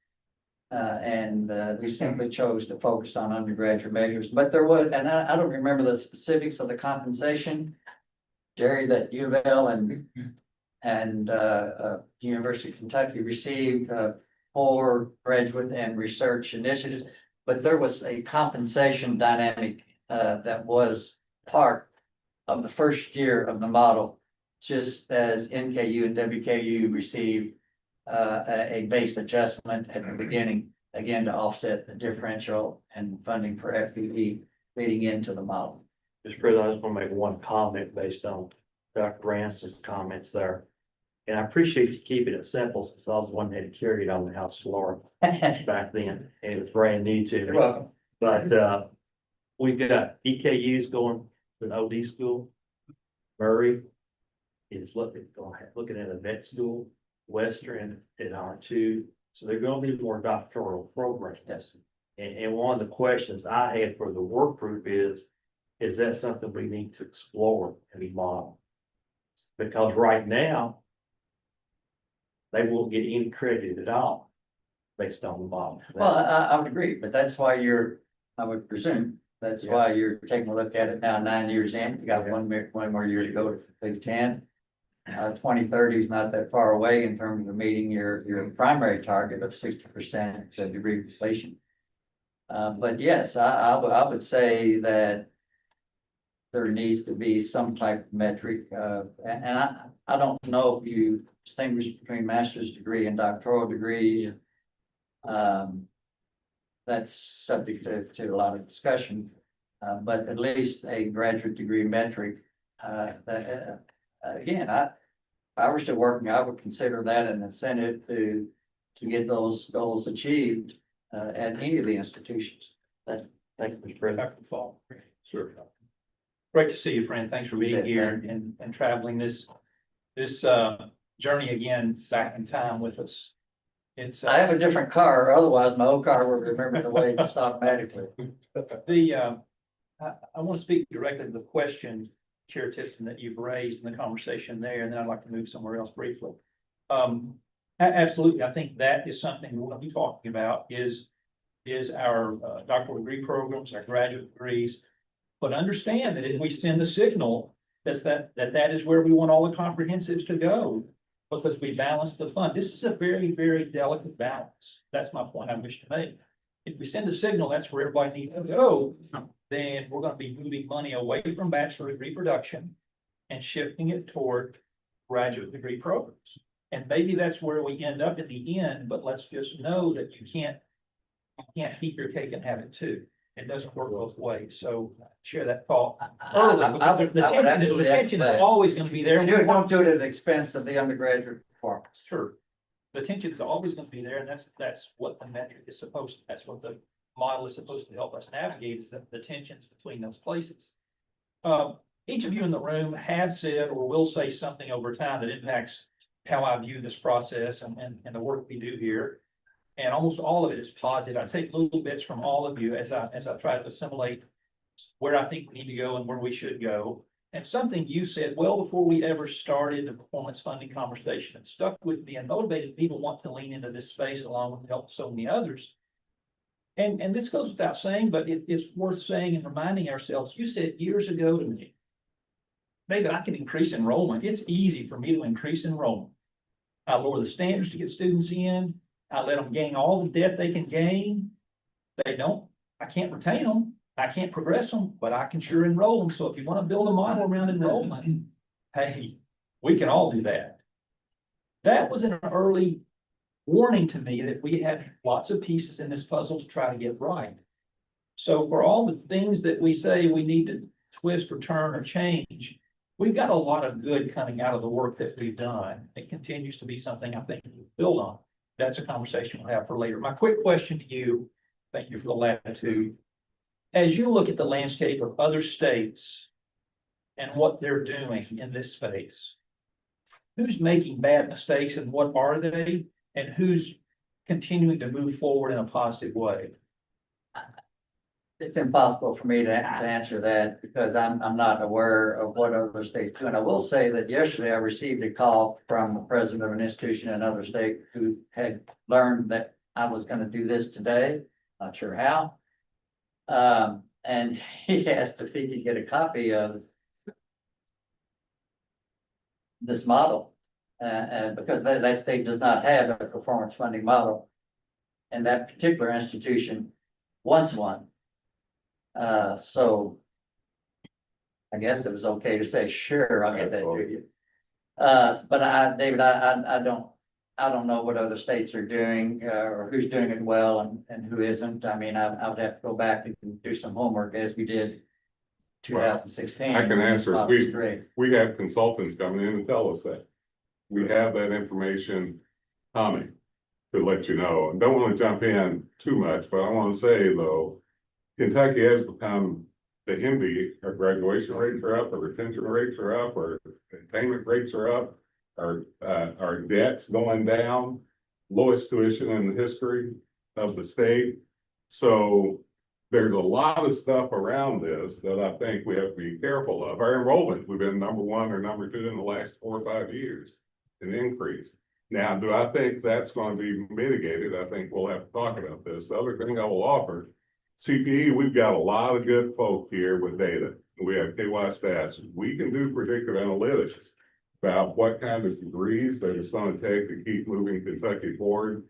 And we simply chose to focus on undergraduate measures, but there was, and I don't remember the specifics of the compensation, Jerry, that U of L and University of Kentucky received for graduate and research initiatives, but there was a compensation dynamic that was part of the first year of the model, just as NKU and WKU received a base adjustment at the beginning, again, to offset the differential and funding for FPE leading into the model. Mr. President, I just want to make one comment based on Dr. Ranson's comments there. And I appreciate you keeping it simple since I was the one that had carried on the House floor back then, and it was brand new to You're me. welcome. But we've got EKUs going to an OD school. Murray is looking at a vet school, Western at R2. So they're going to be more doctoral programs. Yes. And one of the questions I had for the work group is that something we need to explore in the model? Because right now, they won't get any credit at all based on the bottom. Well, I would agree, but that's why I would presume, that's why you're taking a look at it now, 9 years in, you got one more year to go to complete 10. 2030 is not that far away in terms of meeting your primary target of 60% degree completion. But yes, I would say that there needs to be some type of metric, and I don't know if you distinguish between master's degree and doctoral degrees. That's subject to a lot of discussion, but at least a graduate degree metric. Again, if I were still working, I would consider that an incentive to get those goals achieved at any of the institutions. Thank you, Mr. President. Dr. Fall. Sure. Great to see you, friend. Thanks for being Yeah, here and traveling this journey again back in time with us. It's I have a different car, otherwise my old car would remember the way just automatically. I want to speak directly to the question, Chair Tipton, that you've raised in the conversation there, and then I'd like to move somewhere else briefly. Absolutely, I think that is something we're going to be talking about is our doctoral degree programs, our graduate degrees. But understand that if we send the signal that is where we want all the comprehensives to go, because we balance the fund. This is a very, very delicate balance. That's my point I wish to make. If we send a signal, that's where everybody needs to go, then we're going to be moving money away from bachelor degree production and shifting it toward graduate degree programs. And maybe that's where we end up at the end, but let's just know that you can't keep your cake and have it too. It doesn't work both ways. So share that thought early, because the tension is always going to be there. Don't do it at the expense of the undergraduate performance. Sure. The tension is always going to be there, and that's what the metric is that's what the model is supposed to help us navigate, is that the tensions between those places. Each of you in the room have said or will say something over time that impacts how I view this process and the work we do here. And almost all of it is positive. I take little bits from all of you as I try to assimilate where I think we need to go and where we should go. And something you said well before we ever started the performance funding conversation, and stuck with me and motivated me to want to lean into this space along with the help of so many others. And this goes without saying, but it's worth saying and reminding ourselves. You said years ago to me, maybe I can increase enrollment. It's easy for me to increase enrollment. I lower the standards to get students in. I let them gain all the debt they can gain. I can't retain them. I can't progress them, but I can sure enroll them. So if you want to build a model around enrollment, hey, we can all do that. That was an early warning to me that we had lots of pieces in this puzzle to try to get right. So for all the things that we say we need to twist or turn or change, we've got a lot of good coming out of the work that we've done. It continues to be something I think we build on. That's a conversation we'll have for later. My quick question to you, thank you for the latitude. As you look at the landscape of other states and what they're doing in this space, who's making bad mistakes and what are they? And who's continuing to move forward in a positive way? It's impossible for me to answer that because I'm not aware of what other states do. And I will say that yesterday I received a call from the president of an institution in another state who had learned that I was going to do this today. Not sure how. And he asked if he could get a copy of this model. And because that state does not have a performance funding model. And that particular institution wants one. So I guess it was okay to say, sure, I'll get that to you. But David, I don't know what other states are doing, or who's doing it well and who isn't. I mean, I would have to go back and do some homework as we did 2016. I can answer. Great. We have consultants coming in and tell us that. We have that information coming to let you know. And don't want to jump in too much, but I want to say though, Kentucky has become the envy. Our graduation rates are up, our retention rates are up, our attainment rates are up, our debt's going down, lowest tuition in the history of the state. So there's a lot of stuff around this that I think we have to be careful of. Our enrollment, we've been number 1 or number 2 in the last 4 or 5 years, an increase. Now, do I think that's going to be mitigated? I think we'll have to talk about this. The other thing I will offer, CPE, we've got a lot of good folk here with data. We have KY stats. We can do predictive analytics about what kind of degrees that it's going to take to keep moving Kentucky forward.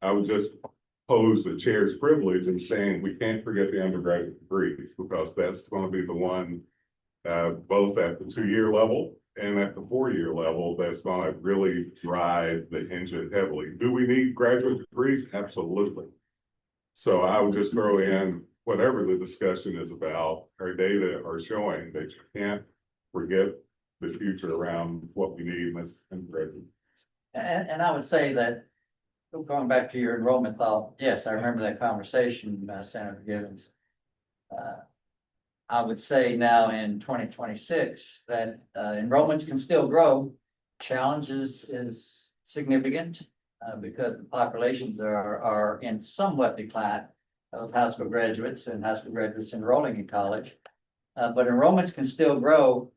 I would just pose the chair's privilege in saying we can't forget the undergraduate degrees, because that's going to be the one both at the 2-year level and at the 4-year level that's going to really drive the engine heavily. Do we need graduate degrees? Absolutely. So I would just throw in whatever the discussion is about. Our data are showing that you can't forget the future around what we need in graduate. And I would say that, going back to your enrollment thought, yes, I remember that conversation, Senator Givens. I would say now in 2026 that enrollments can still grow. Challenges is significant because the populations are in somewhat decline of high school graduates and high school graduates enrolling in college. But enrollments can still grow,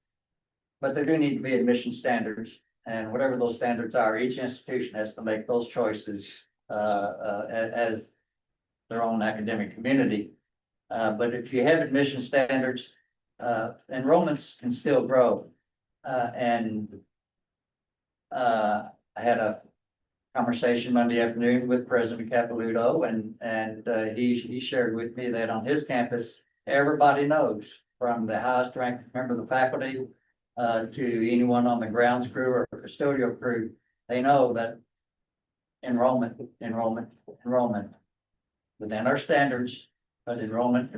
but there do need to be admission standards. And whatever those standards are, each institution has to make those choices as their own academic community. But if you have admission standards, enrollments can still grow. I had a conversation Monday afternoon with President Capilouto, and he shared with me that on his campus, everybody knows, from the highest ranked member of the faculty to anyone on the grounds crew or custodial crew, they know that enrollment within our standards, but enrollment,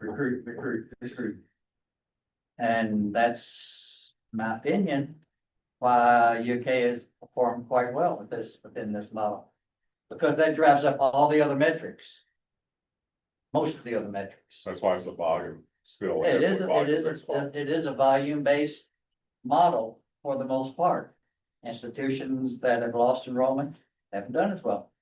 recruit. And that's my opinion, why UK has performed quite well with this, within this model. Because that drives up all the other metrics. Most of the other metrics. That's why it's a volume still. It is a volume-based model for the most part. Institutions that have lost enrollment haven't done as well.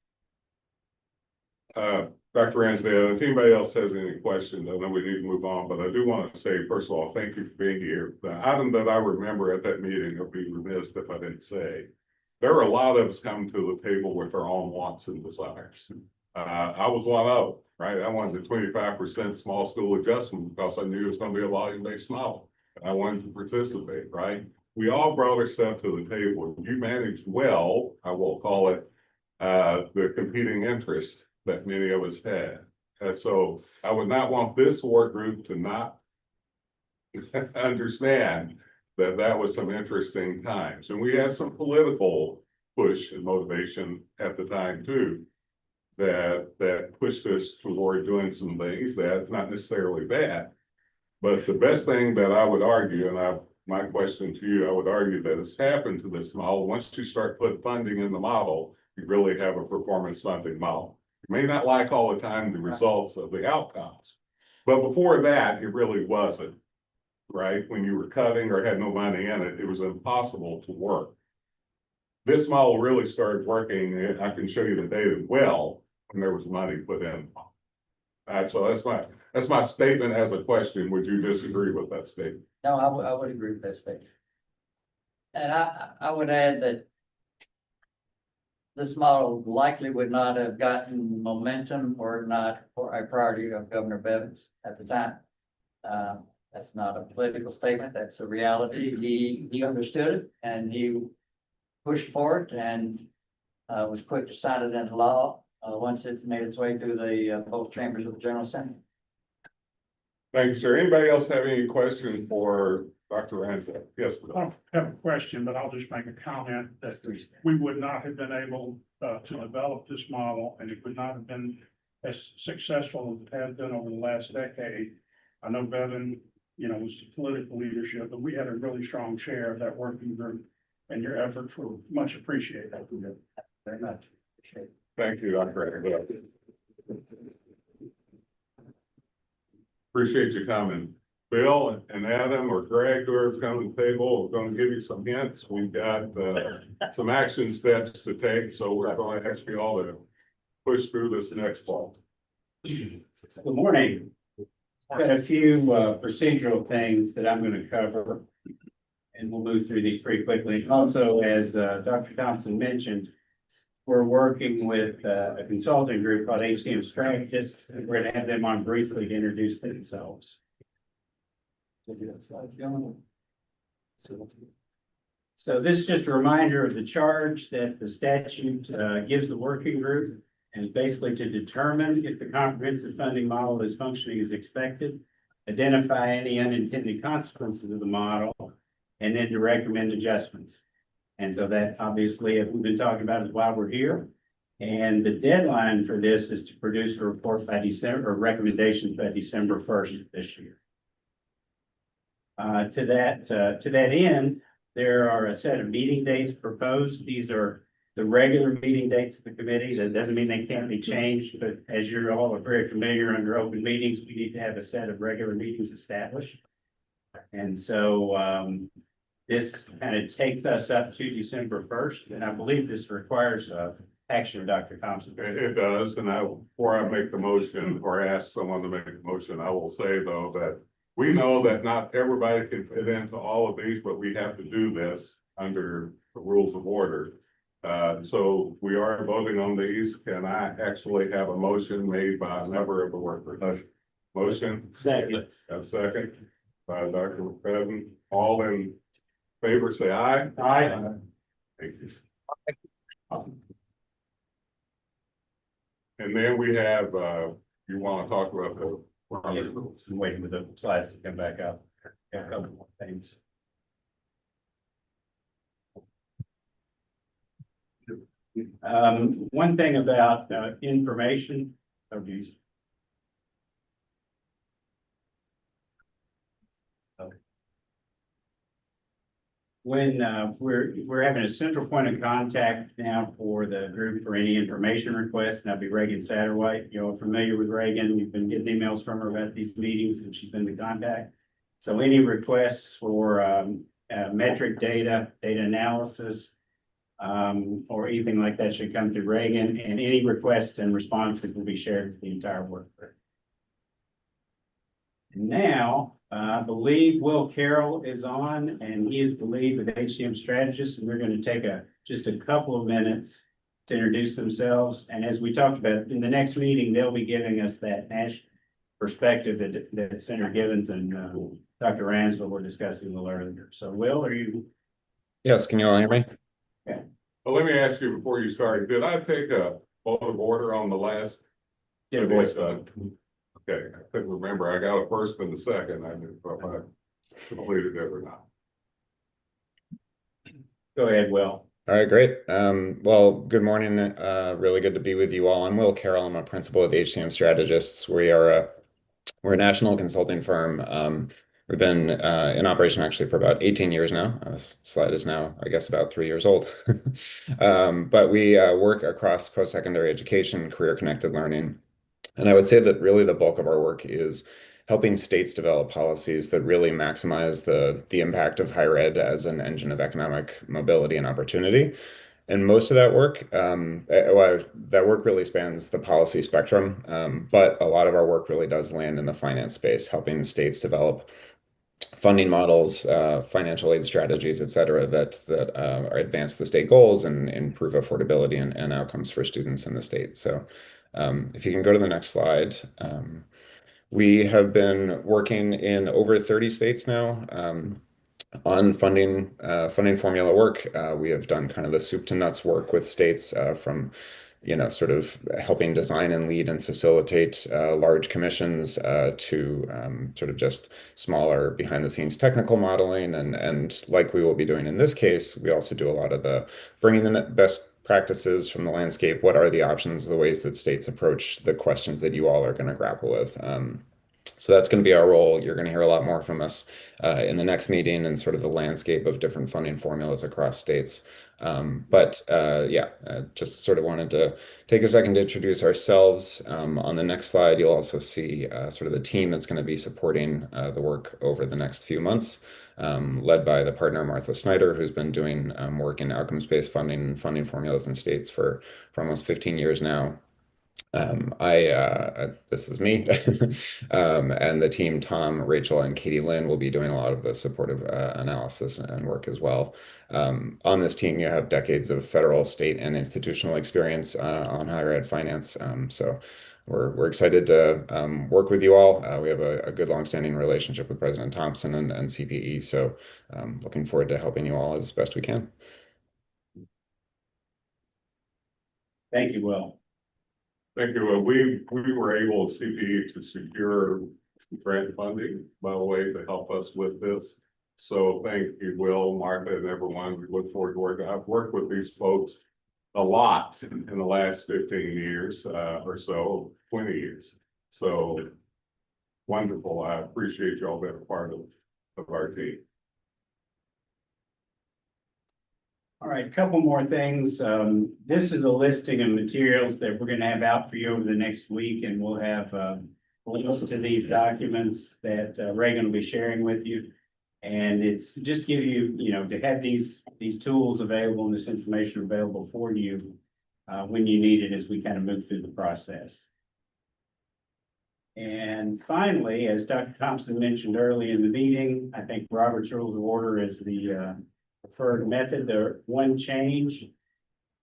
Dr. Ransdale, if anybody else has any questions, I know we need to move on, but I do want to say, first of all, thank you for being here. The item that I remember at that meeting, I'd be remiss if I didn't say, there were a lot of us coming to the table with our own wants and desires. I was one of them, right? I wanted the 25% small school adjustment because I knew it was going to be a volume-based model. I wanted to participate, right? We all brought our stuff to the table. You managed well, I will call it, the competing interests that many of us had. And so I would not want this work group to not understand that that was some interesting times. And we had some political push and motivation at the time too, that pushed us toward doing some things that not necessarily bad. But the best thing that I would argue, and my question to you, I would argue that has happened to this model, once you start putting funding in the model, you really have a performance funding model. You may not like all the time the results of the outcomes, but before that, it really wasn't, right? When you were cutting or had no money in it, it was impossible to work. This model really started working, and I can show you the data well, when there was money put in. So that's my statement as a question. Would you disagree with that statement? No, I would agree with that statement. And I would add that this model likely would not have gotten momentum were it not for a priority of Governor Bevins at the time. That's not a political statement. That's a reality. He understood it and he pushed for it and was quick to sign it into law once it made its way through the both chambers of the General Assembly. Thank you, sir. Anybody else have any questions for Dr. Ransdale? Yes. I don't have a question, but I'll just make a comment that we would not have been able to develop this model, and it would not have been as successful as it has been over the last decade. I know Bevan, was the political leadership, but we had a really strong share of that working group, and your efforts were much appreciated. Very much. Thank you, Dr. Ransdale. Appreciate you coming. Bill and Adam or Greg, whoever's coming to the table, we're going to give you some hints. We've got some action steps to take, so we're going to ask you all to push through this next fall. Good morning. Got a few procedural things that I'm going to cover. and we'll move through these pretty quickly. Also, as Dr. Thompson mentioned, we're working with a consulting group called HCM Strategists. We're gonna have them on briefly to introduce themselves. So this is just a reminder of the charge that the statute gives the working group, and basically to determine if the comprehensive funding model is functioning as expected, identify any unintended consequences of the model, and then to recommend adjustments. And so that obviously, as we've been talking about, is why we're here. And the deadline for this is to produce a report by December, or recommendations by December 1st of this year. To that end, there are a set of meeting dates proposed. These are the regular meeting dates of the committee. That doesn't mean they can't be changed, but as you're all are very familiar under open meetings, we need to have a set of regular meetings established. And so this kind of takes us up to December 1st, and I believe this requires action of Dr. Thompson. It does, and before I make the motion or ask someone to make a motion, I will say though that we know that not everybody can fit into all of these, but we have to do this under the rules of order. So we are voting on these. Can I actually have a motion made by a member of the work group? Motion? Second. A second by Dr. McFadden. All in favor, say aye. Aye. Thank you. And then we have, you want to talk about the. I'm waiting with the slides to come back up. Got a couple more things. One thing about information abuse. When we're having a central point of contact now for the group for any information requests, and that'll be Reagan Satterwhite. You're familiar with Reagan. We've been getting emails from her about these meetings, and she's been the contact. So any requests for metric data, data analysis, or anything like that should come through Reagan, and any requests and responses will be shared with the entire work group. And now, I believe Will Carroll is on, and he is the lead with HCM Strategists, and they're going to take just a couple of minutes to introduce themselves. And as we talked about in the next meeting, they'll be giving us that national perspective that Senator Gibbons and Dr. Ransdell were discussing a little earlier. So Will, are you? Yes, can you all hear me? Okay. Well, let me ask you before you start, did I take a vote of order on the last? Did a voice vote. Okay, I couldn't remember. I got a first and a second. I knew if I completed it or not. Go ahead, Will. All right, great. Well, good morning. Really good to be with you all. I'm Will Carroll. I'm a principal with HCM Strategists. We're a national consulting firm. We've been in operation actually for about 18 years now. This slide is now, I guess, about 3 years old. But we work across post-secondary education, career-connected learning. And I would say that really the bulk of our work is helping states develop policies that really maximize the impact of higher ed as an engine of economic mobility and opportunity. And most of that work, that work really spans the policy spectrum, but a lot of our work really does land in the finance space, helping states develop funding models, financial aid strategies, et cetera, that advance the state goals and improve affordability and outcomes for students in the state. So if you can go to the next slide. We have been working in over 30 states now on funding formula work. We have done kind of the soup to nuts work with states from sort of helping design and lead and facilitate large commissions to sort of just smaller behind the scenes technical modeling. And like we will be doing in this case, we also do a lot of the bringing the best practices from the landscape. What are the options, the ways that states approach the questions that you all are going to grapple with? So that's going to be our role. You're going to hear a lot more from us in the next meeting and sort of the landscape of different funding formulas across states. Just sort of wanted to take a second to introduce ourselves. On the next slide, you'll also see sort of the team that's going to be supporting the work over the next few months, led by the partner Martha Snyder, who's been doing work in outcomes-based funding and funding formulas in states for almost 15 years now. This is me. And the team, Tom, Rachel, and Katie Lynn will be doing a lot of the supportive analysis and work as well. On this team, you have decades of federal, state, and institutional experience on higher ed finance. So we're excited to work with you all. We have a good longstanding relationship with President Thompson and CPE. So looking forward to helping you all as best we can. Thank you, Will. Thank you. We were able, CPE, to secure grant funding, by the way, to help us with this. So thank you, Will, Martha, and everyone. We look forward to working. I've worked with these folks a lot in the last 15 years or so, 20 years. So wonderful. I appreciate y'all being a part of our team. All right, a couple more things. This is a listing of materials that we're gonna have out for you over the next week, and we'll have links to these documents that Reagan will be sharing with you. And it's just give you, to have these tools available and this information available for you when you need it as we kind of move through the process. And finally, as Dr. Thompson mentioned early in the meeting, I think Robert's Rules of Order is the preferred method. There one change.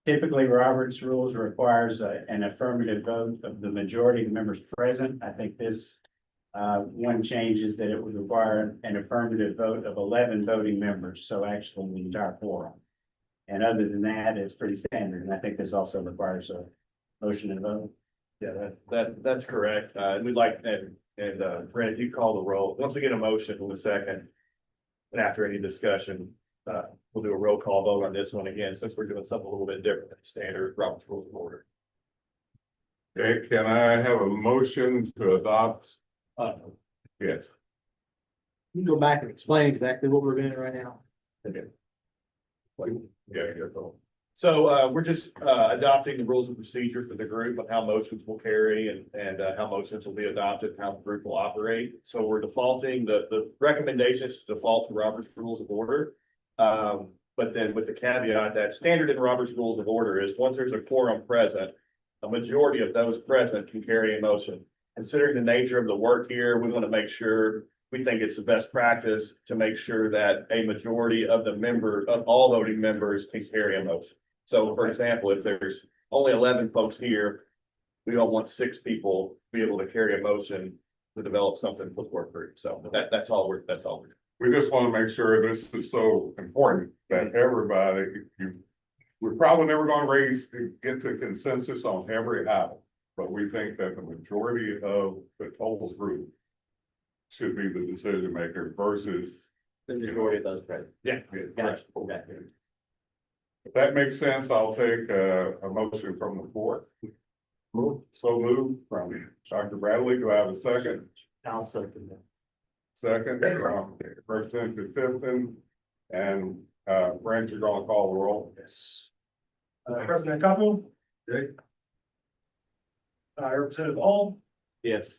Typically, Robert's Rules requires an affirmative vote of the majority of the members present. I think this one change is that it would require an affirmative vote of 11 voting members, so actually the entire quorum. And other than that, it's pretty standard, and I think this also requires a motion and vote. Yeah, that's correct. We'd like, and Brent, you call the roll. Once we get a motion in a second, and after any discussion, we'll do a roll call vote on this one again, since we're doing something a little bit different than standard Robert's Rules of Order. Okay, can I have a motion to adopt? Yes. You can go back and explain exactly what we're doing right now. Okay. Yeah, you're cool. So we're just adopting the rules of procedure for the group on how motions will carry and how motions will be adopted, how the group will operate. So we're defaulting, the recommendations to default to Robert's Rules of Order. But then with the caveat that standard in Robert's Rules of Order is once there's a quorum present, a majority of those present can carry a motion. Considering the nature of the work here, we want to make sure, we think it's the best practice to make sure that a majority of all voting members can carry a motion. So for example, if there's only 11 folks here, we don't want 6 people to be able to carry a motion to develop something for the work group. So that's all we're doing. We just want to make sure this is so important that everybody, we're probably never going to get to consensus on every item, but we think that the majority of the total group should be the decision maker versus The majority of those present. Yeah. Gotcha. If that makes sense, I'll take a motion from the floor. So moved from Dr. Bradley. Do I have a second? I'll second that. Second, Representative Tipton, and Brent, you're gonna call the roll. Yes. President Coppola. Representative Hall, Yes.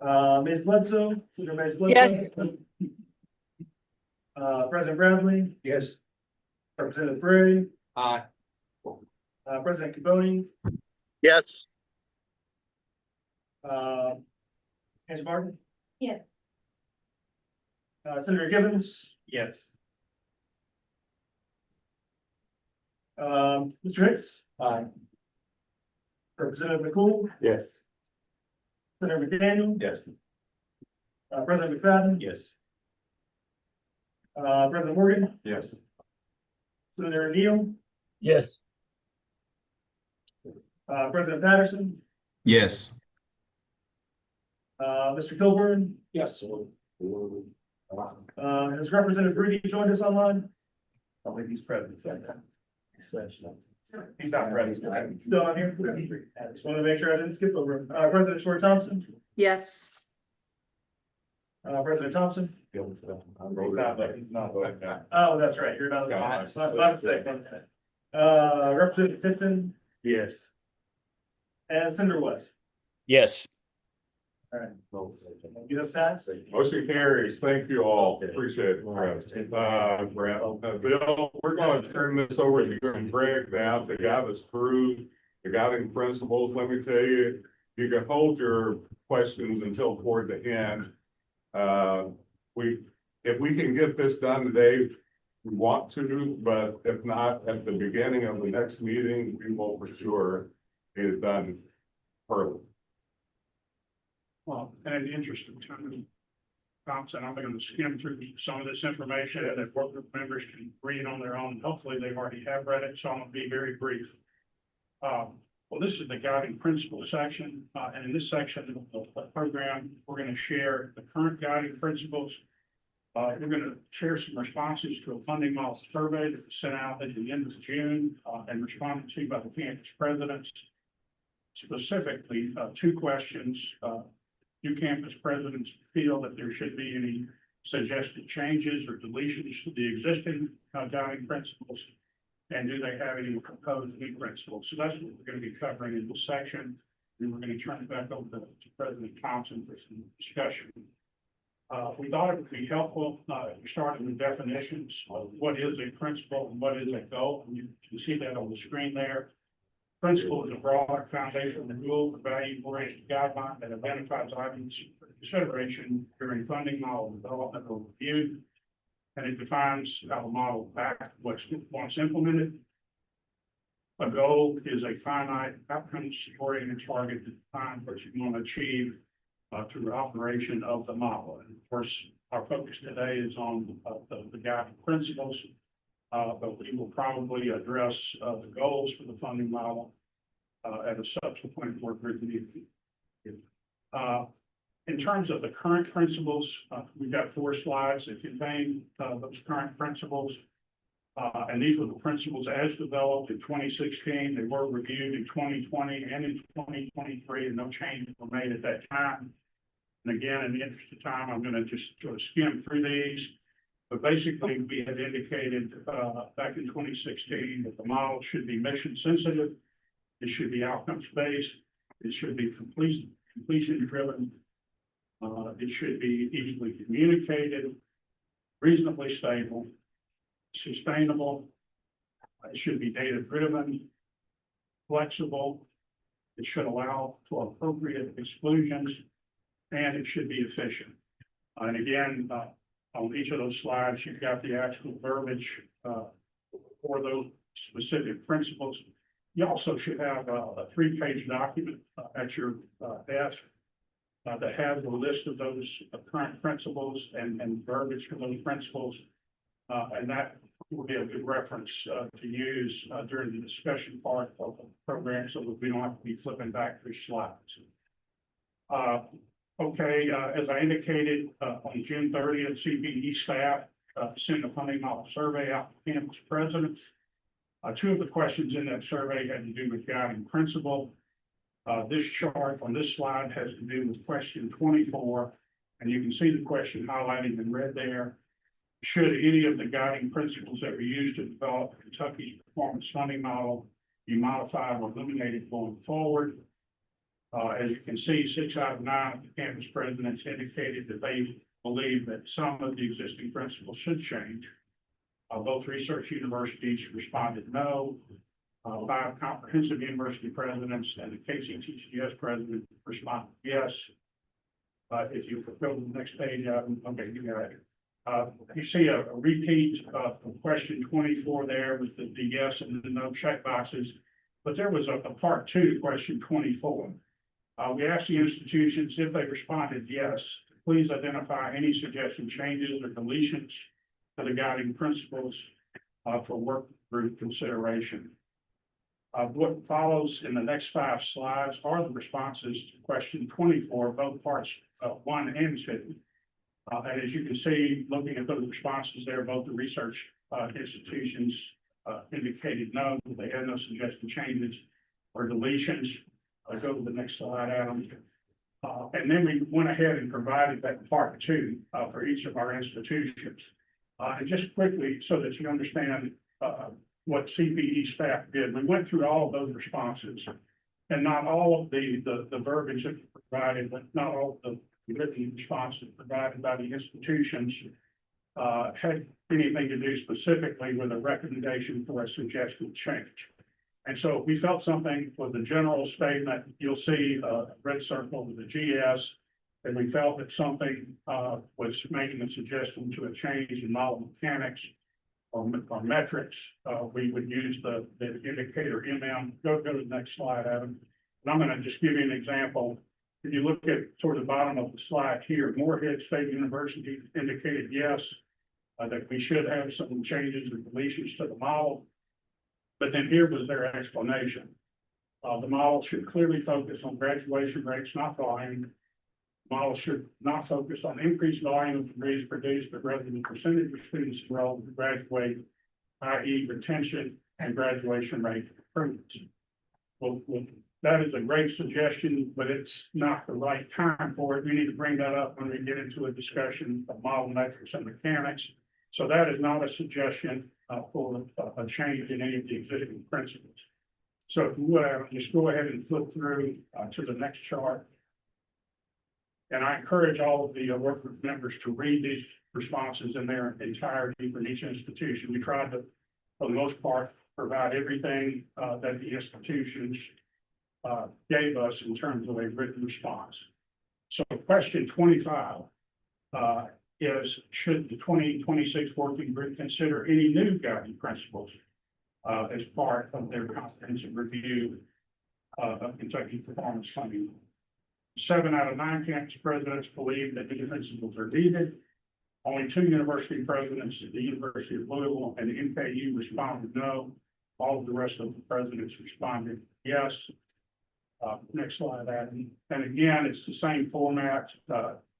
Ms. Bledsoe, Ms. Bledsoe. Yes. President Bradley, Yes. Representative Bray, Aye. President Caboni, Yes. Angie Martin. Yes. Senator Gibbons. Yes. Mr. Hicks. Aye. Representative McCool, Yes. Senator McDaniel, Yes. President McFadden, Yes. President Morgan, Yes. Senator Neal, Yes. President Patterson, Yes. Mr. Kilburn. Yes. Has Representative Rudy joined us online? I believe he's present. He's not present. Still on here? I just wanted to make sure I didn't skip over him. President Short Thompson, Yes. President Thompson. He's not voting now. Oh, that's right. You're not. My mistake. Representative Tipton Yes. and Senator West. Yes. All right. You just passed? Motion carries. Thank you all. Appreciate it. Brent, Bill, we're gonna turn this over to you and Greg now to guide us through The guiding principles, let me tell you, you can hold your questions until toward the end. If we can get this done today, we want to, but if not, at the beginning of the next meeting, we will for sure get it done early. Well, and in the interest of time, Thompson, I'm going to skim through some of this information that work group members can read on their own. Hopefully, they already have read it, so I'm going to be very brief. Well, this is the guiding principle section, and in this section of the program, we're going to share the current guiding principles. We're going to share some responses to a funding model survey that was sent out at the end of June and responded to by the campus presidents. Specifically, two questions. Do campus presidents feel that there should be any suggested changes or deletions to the existing guiding principles? And do they have any proposed new principles? So that's what we're going to be covering in this section. And we're going to turn it back over to President Thompson for some discussion. We thought it would be helpful, starting with definitions of what is a principle and what is a goal. And you can see that on the screen there. Principle is a broad foundational rule for value-oriented guideline that identifies items for consideration during funding model development or review. And it defines how the model acts once implemented. A goal is a finite outcomes-oriented target to define what you want to achieve through the operation of the model. And of course, our focus today is on the guiding principles, but we will probably address the goals for the funding model at a subsequent work group meeting. In terms of the current principles, we've got 4 slides that contain those current principles. And these were the principles as developed in 2016. They were reviewed in 2020 and in 2023, and no changes were made at that time. And again, in the interest of time, I'm going to just sort of skim through these. But basically, we had indicated back in 2016 that the model should be mission sensitive. It should be outcomes based. It should be completion driven. It should be easily communicated, reasonably stable, sustainable. It should be data driven, flexible. It should allow for appropriate exclusions, and it should be efficient. And again, on each of those slides, you've got the actual verbiage for those specific principles. You also should have a 3-page document at your desk that has a list of those current principles and verbiage for those principles. And that will be a good reference to use during the discussion part of the program so that we don't have to be flipping back through slides. As I indicated, on June 30th, CBE staff sent a funding model survey out to campus presidents. 2 of the questions in that survey had to do with guiding principle. This chart on this slide has to do with question 24, and you can see the question highlighted in red there. Should any of the guiding principles that were used to develop Kentucky's performance funding model be modified or eliminated going forward? As you can see, 6 out of 9 of the campus presidents indicated that they believe that some of the existing principles should change. Both research universities responded no. 5 comprehensive university presidents and the KCTCS president responded yes. If you go to the next page, okay, you got it. You see a repeat of question 24 there with the yes and the no check boxes, but there was a part 2 to question 24. We asked the institutions if they responded yes, please identify any suggested changes or deletions to the guiding principles for work group consideration. What follows in the next 5 slides are the responses to question 24, both parts 1 and 2. And as you can see, looking at those responses there, both the research institutions indicated no, they had no suggested changes or deletions. Go to the next slide, Adam. And then we went ahead and provided that part 2 for each of our institutions. And just quickly, so that you understand what CPE staff did, we went through all of those responses, and not all of the verbiage that was provided, but not all of the written responses provided by the institutions had anything to do specifically with a recommendation for a suggested change. And so we felt something with the general statement, you'll see a red circle with the GS. And we felt that something was making a suggestion to a change in model mechanics or metrics. We would use the indicator MM. Go to the next slide, Adam. And I'm gonna just give you an example. If you look at toward the bottom of the slide here, Morehead State University indicated yes, that we should have some changes or deletions to the model. But then here was their explanation. The model should clearly focus on graduation rates, not volume. The model should not focus on increased volume of degrees produced, but rather the percentage of students enrolled to graduate, i.e. retention and graduation rate improvements. Well, that is a great suggestion, but it's not the right time for it. We need to bring that up when we get into a discussion of model metrics and mechanics. So that is not a suggestion for a change in any of the existing principles. So if you would, just go ahead and flip through to the next chart. And I encourage all of the work group members to read these responses in their entirety for each institution. We tried to, for the most part, provide everything that the institutions gave us in terms of a written response. So question 25 is, should the 2026 working group consider any new guiding principles as part of their comprehensive review of Kentucky performance funding? 7 out of 9 campus presidents believe that new principles are needed. Only 2 university presidents at the University of Louisville and the NKU responded no. All of the rest of the presidents responded yes. Next slide, Adam. And again, it's the same format.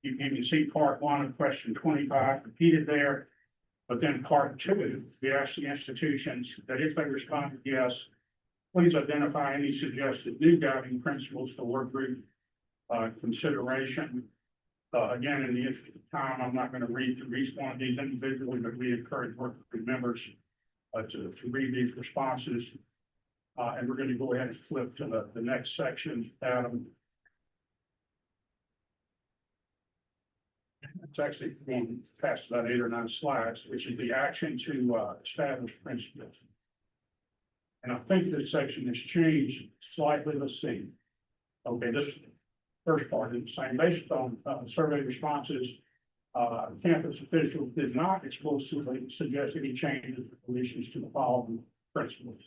You can see part 1 of question 25 repeated there. But then part 2, we asked the institutions that if they responded yes, please identify any suggested new guiding principles for work group consideration. Again, in the interest of time, I'm not going to read through each one of these individually, but we encourage work group members to read these responses. And we're going to go ahead and flip to the next section, Adam. It's actually going past about 8 or 9 slides, which is the action to establish principles. And I think this section has changed slightly. Let's see. Okay, this first part is the same. Based on survey responses, campus officials did not exclusively suggest any changes or deletions to the following principles.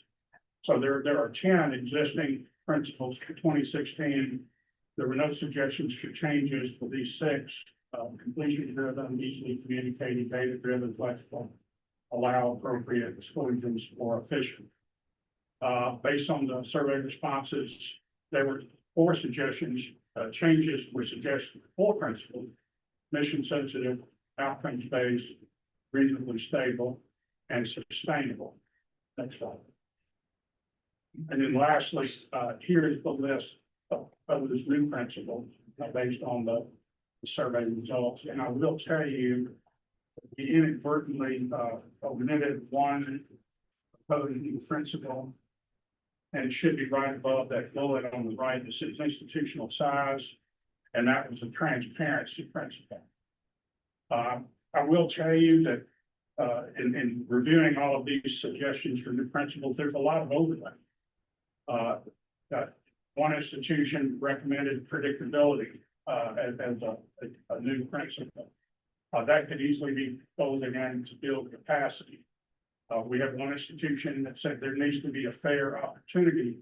So there are 10 existing principles for 2016. There were no suggestions for changes for these 6. Completion driven, easily communicated, data driven, flexible, allow appropriate exclusions or efficient. Based on the survey responses, there were 4 suggestions. Changes were suggested for 4 principles: mission sensitive, outcomes based, reasonably stable, and sustainable. Next slide. And then lastly, here is the list of those new principles based on the survey results. And I will tell you, we inadvertently omitted one proposed new principle, and it should be right above that bullet on the right. This is institutional size, and that was a transparency principle. I will tell you that in reviewing all of these suggestions for new principles, there's a lot of overlap. One institution recommended predictability as a new principle. That could easily be closing in to build capacity. We have one institution that said there needs to be a fair opportunity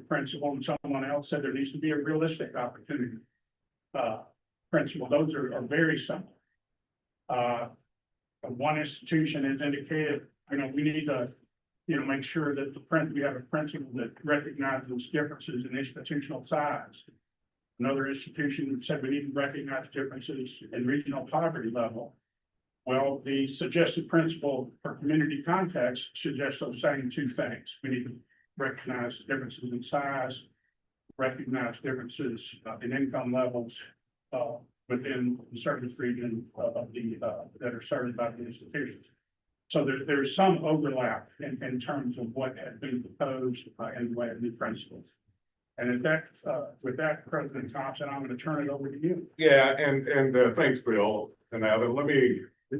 principle, and someone else said there needs to be a realistic opportunity principle. Those are very simple. One institution has indicated, we need to, make sure that we have a principle that recognizes differences in institutional size. Another institution said we need to recognize differences in regional poverty level. Well, the suggested principle for community context suggests those same 2 things. We need to recognize differences in size, recognize differences in income levels within the service region that are served by the institutions. So there's some overlap in terms of what had been proposed in the way of new principles. And with that, President Thompson, I'm going to turn it over to you. Yeah, and thanks, Bill. And Adam, let me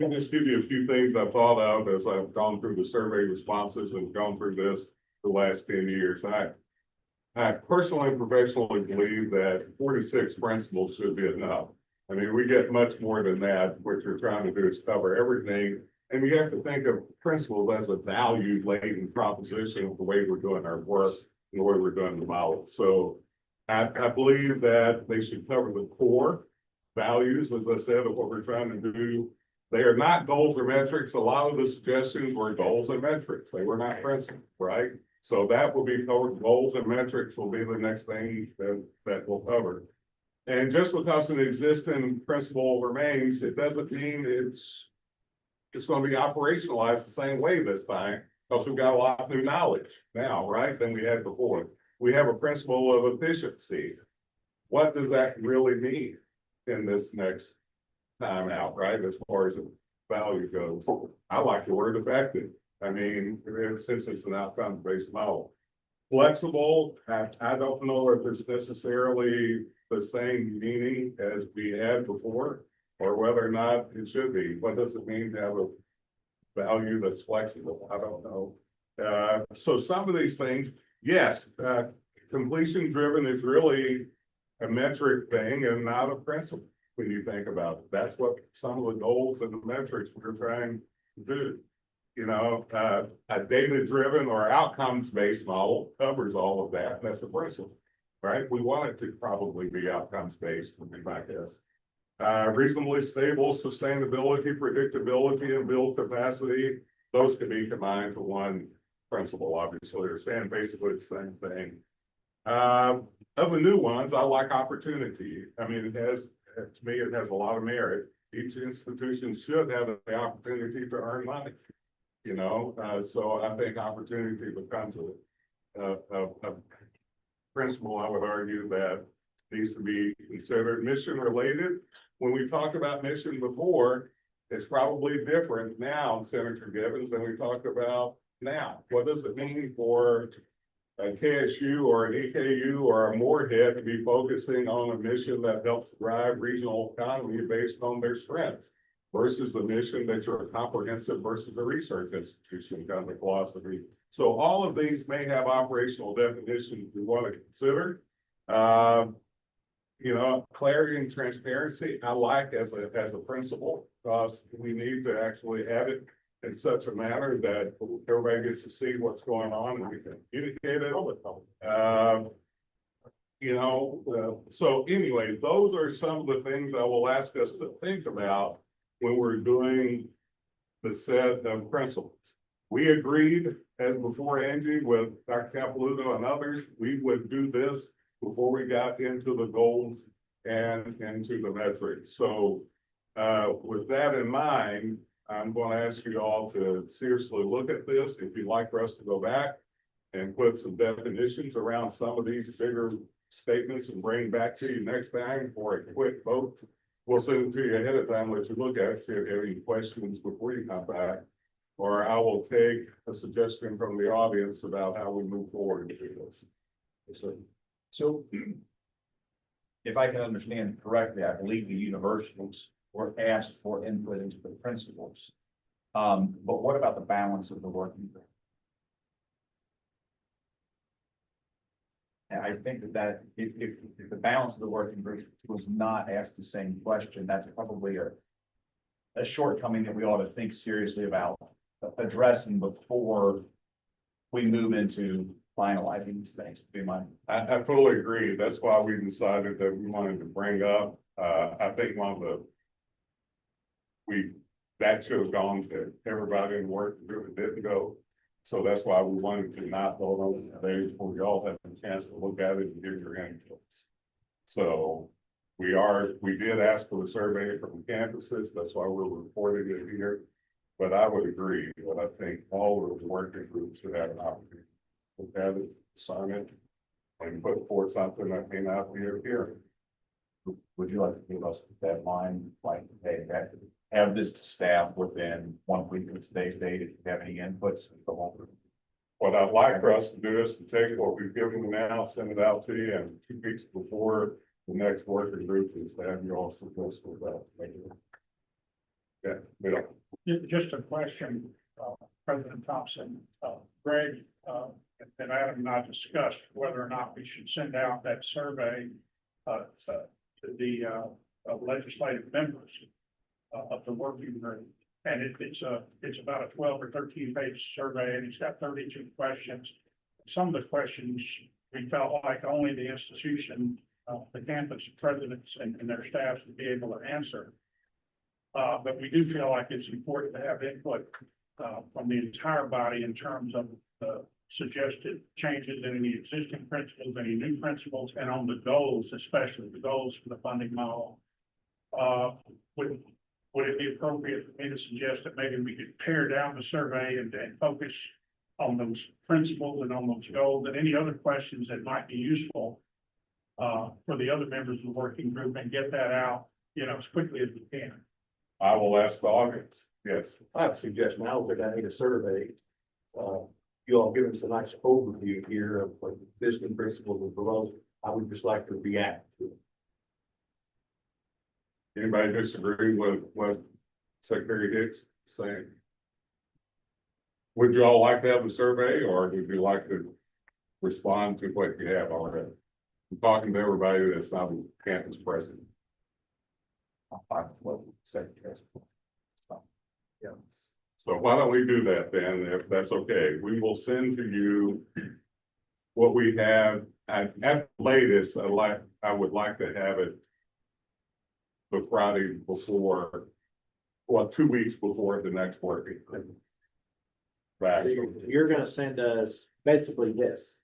just give you a few things I've thought of as I've gone through the survey responses and gone through this. the last 10 years. I personally and professionally believe that 46 principles should be enough. I mean, we get much more than that. What you're trying to do is cover everything. And you have to think of principles as a value laden proposition of the way we're doing our work and the way we're doing the model. So I believe that they should cover the core values, as I said, of what we're trying to do. They are not goals or metrics. A lot of the suggestions were goals and metrics. They were not principles, right? So that will be covered. Goals and metrics will be the next thing that we'll cover. And just because an existing principle remains, it doesn't mean it's going to be operationalized the same way this time, because we've got a lot of new knowledge now, right, than we had before. We have a principle of efficiency. What does that really mean in this next time out, right, as far as the value goes? I like the word effective. I mean, since it's an outcome-based model. Flexible, I don't know if it's necessarily the same meaning as we had before, or whether or not it should be. What does it mean to have a value that's flexible? I don't know. So some of these things, yes, completion driven is really a metric thing and not a principle when you think about it. That's what some of the goals and the metrics we're trying to do. You know, a data-driven or outcomes-based model covers all of that. That's the principle, right? We want it to probably be outcomes-based, would be my guess. Reasonably stable, sustainability, predictability, and build capacity. Those can be combined to one principle, obviously. They're saying basically the same thing. Of the new ones, I like opportunity. I mean, to me, it has a lot of merit. Each institution should have the opportunity to earn money. You know, so I think opportunity becomes a principle, I would argue, that needs to be considered. Mission related. When we talked about mission before, it's probably different now, Senator Gibbons, than we talked about now. What does it mean for a KSU or an EKU or a Moorhead to be focusing on a mission that helps drive regional economy based on their strengths versus the mission that you're a comprehensive versus a research institution kind of philosophy? So all of these may have operational definitions we want to consider. You know, clarity and transparency, I like as a principle, because we need to actually have it in such a manner that everybody gets to see what's going on and we can communicate it. You know, so anyway, those are some of the things I will ask us to think about when we're doing the set of principles. We agreed, as before, Angie, with Dr. Capilouto and others, we would do this before we got into the goals and into the metrics. So with that in mind, I'm going to ask you all to seriously look at this. If you'd like for us to go back and put some definitions around some of these bigger statements and bring back to you next time for a quick vote, we'll send it to you ahead of time, let you look at it, see if you have any questions before you come back. Or I will take a suggestion from the audience about how we move forward with this. So if I can understand correctly, I believe the universities were asked for input into the principles. But what about the balance of the working group? And I think that if the balance of the working group was not asked the same question, that's probably a shortcoming that we ought to think seriously about addressing before we move into finalizing these things. I fully agree. That's why we decided that we wanted to bring up, I think that should have gone to everybody in the working group. It didn't go. So that's why we wanted to not vote on it today before we all have a chance to look at it and give your inputs. So we did ask for a survey from campuses. That's why we're reporting it here. But I would agree that I think all of the working groups should have an opportunity to look at it, sign it, and put forth something that may not be here. Would you like to give us a deadline, like, hey, have this to staff within 1 week of today's date? If you have any inputs, go on. What I'd like for us to do is to take what we've given you now, send it out to you, and 2 weeks before the next working group is to have you all suggest that. Yeah. Just a question, President Thompson, Greg, that Adam and I discussed whether or not we should send out that survey to the legislative members of the working group. And it's about a 12 or 13 page survey, and it's got 32 questions. Some of the questions we felt like only the institution, the campus presidents and their staffs would be able to answer. But we do feel like it's important to have input from the entire body in terms of suggested changes in any existing principles, any new principles, and on the goals, especially the goals for the funding model. Would it be appropriate for me to suggest that maybe we could pare down the survey and focus on those principles and on those goals and any other questions that might be useful for the other members of the working group, and get that out, as quickly as we can? I will ask the audience. Yes. I have a suggestion. I don't think I need a survey. You all give us a nice overview here of what existing principles and proposals. I would just like to react to it. Anybody disagree with what Secretary Hicks saying? Would you all like to have a survey, or would you like to respond to what you have already? I'm talking to everybody that's not a campus president. Yeah. So why don't we do that then, if that's okay? We will send to you what we have at the latest. I would like to have it the Friday before, well, 2 weeks before the next working. Back. You're gonna send us basically this,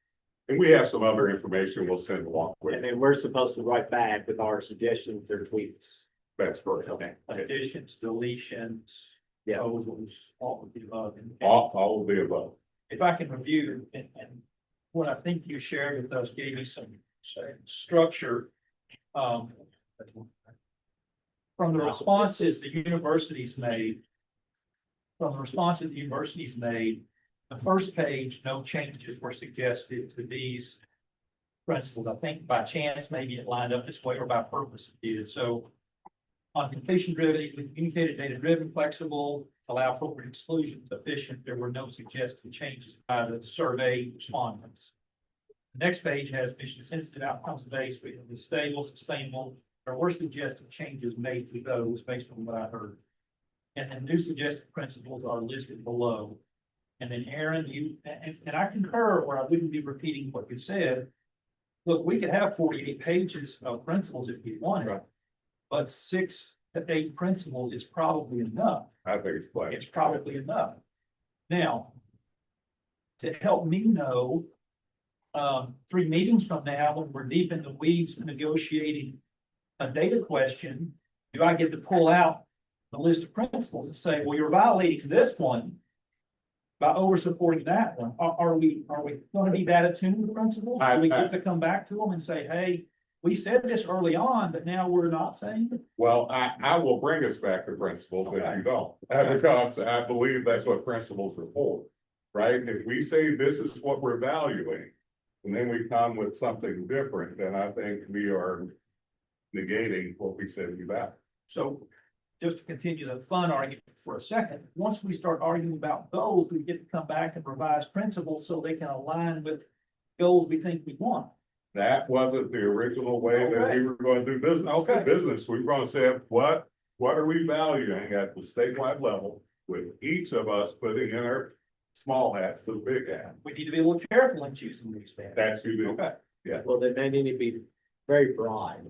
And we have some other information we'll send along with and it. then we're supposed to write back with our suggestions or tweaks. That's correct. Okay. Additions, deletions, Yeah. proposals, all of the above. And All of the above. if I can review, and what I think you shared with us gave me some structure. From the responses the universities made. The first page, no changes were suggested to these principles. I think by chance, maybe it lined up this way, or by purpose it did. So on completion driven, easily communicated, data driven, flexible, allow appropriate exclusions, efficient, there were no suggested changes by the survey respondents. The next page has mission sensitive, outcomes based, reasonably stable, sustainable. There were suggested changes made to those based on what I heard. And then new suggested principles are listed below. And then Aaron, and I concur, or I wouldn't be repeating what you said. Look, we could have 48 pages of principles if we wanted, but 6 to 8 principles is probably enough. I think it's plenty. It's probably enough. Now, to help me know, 3 meetings from now, when we're deep in the weeds negotiating a data question, do I get to pull out the list of principles and say, well, you're violating this one by over supporting that one? Are we going to be that attuned to the principles? Do we get to come back to them and say, hey, we said this early on, but now we're not saying it? Well, I will bring us back to principles if Okay. you don't, because I believe that's what principles are for, right? If we say this is what we're valuing, and then we come with something different, then I think we are negating what we said we value. So just to continue the fun argument for a second, once we start arguing about goals, we get to come back and revise principles so they can align with goals we think we want. That wasn't the original way that we were going to do business. Okay. We were going to say, what are we valuing at the statewide level, with each of us putting in our small hats to the big hat? We need to be a little careful in choosing these things. That's who do. Okay. Well, then they need to be very broad.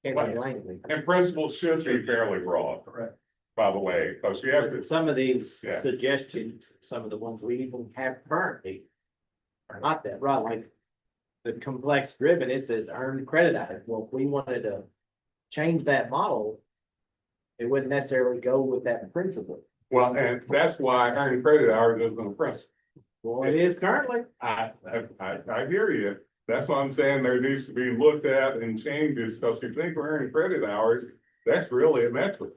Language. And principles should be fairly broad, Correct. by the way, because you have to, Some of these Yeah. suggestions, some of the ones we even have currently are not that broad, like the complex driven, it says earned credit hours. Well, if we wanted to change that model, it wouldn't necessarily go with that principle. well, and that's why earned credit hours isn't a principle. Well, it is currently. I hear you. That's what I'm saying. There needs to be looked at and changes, because you think we're earning credit hours, that's really a metric.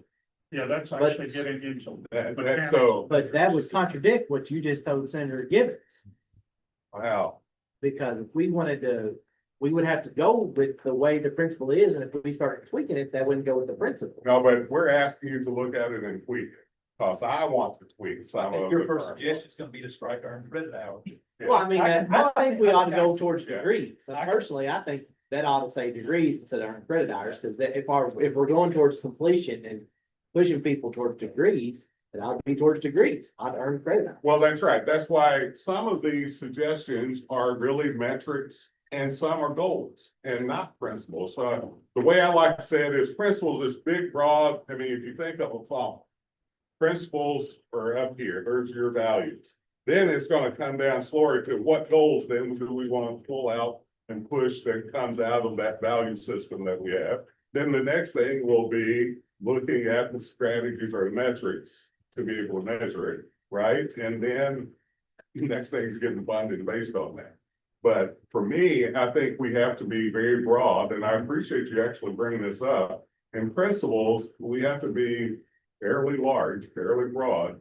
Yeah, that's actually getting into. That's so, But that would contradict what you just told Senator Gibbons, wow. because if we wanted to, we would have to go with the way the principle is, and if we started tweaking it, that wouldn't go with the principle. No, but we're asking you to look at it and tweak it. Cause I want to tweak I some think of your the first current suggestion is gonna be to strike earned credit hours. Well, I mean, I think we ought to go towards Yeah. degrees. Personally, I think that ought to say degrees instead of earned credit hours, because if we're going towards completion and pushing people towards degrees, then I'd be towards degrees, I'd earn credit hours. Well, that's right. That's why some of these suggestions are really metrics and some are goals and not principles. So the way I like to say it is principles is big, broad. I mean, if you think of a funnel, principles are up here. There's your values. Then it's going to come down slower to what goals then do we want to pull out and push that comes out of that value system that we have. Then the next thing will be looking at the strategies or metrics to be able to measure it, right? And then the next thing is getting funded based on that. But for me, I think we have to be very broad, and I appreciate you actually bringing this up. In principles, we have to be fairly large, fairly broad,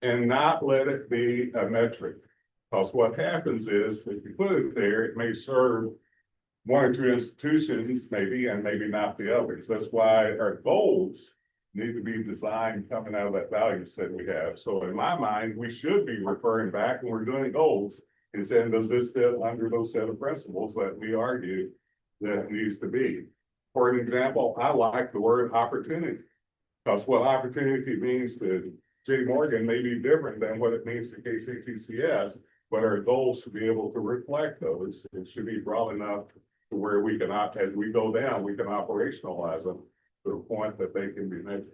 and not let it be a metric. Because what happens is, if you put it there, it may serve one or two institutions, maybe, and maybe not the others. That's why our goals need to be designed coming out of that value set we have. So in my mind, we should be referring back when we're doing goals and saying, does this fit under those set of principles that we argue that it needs to be? For an example, I like the word opportunity. Because what opportunity means to J. Morgan may be different than what it means to KCTCS, but our goals should be able to reflect those. It should be broad enough to where we can, as we go down, we can operationalize them to the point that they can be measured.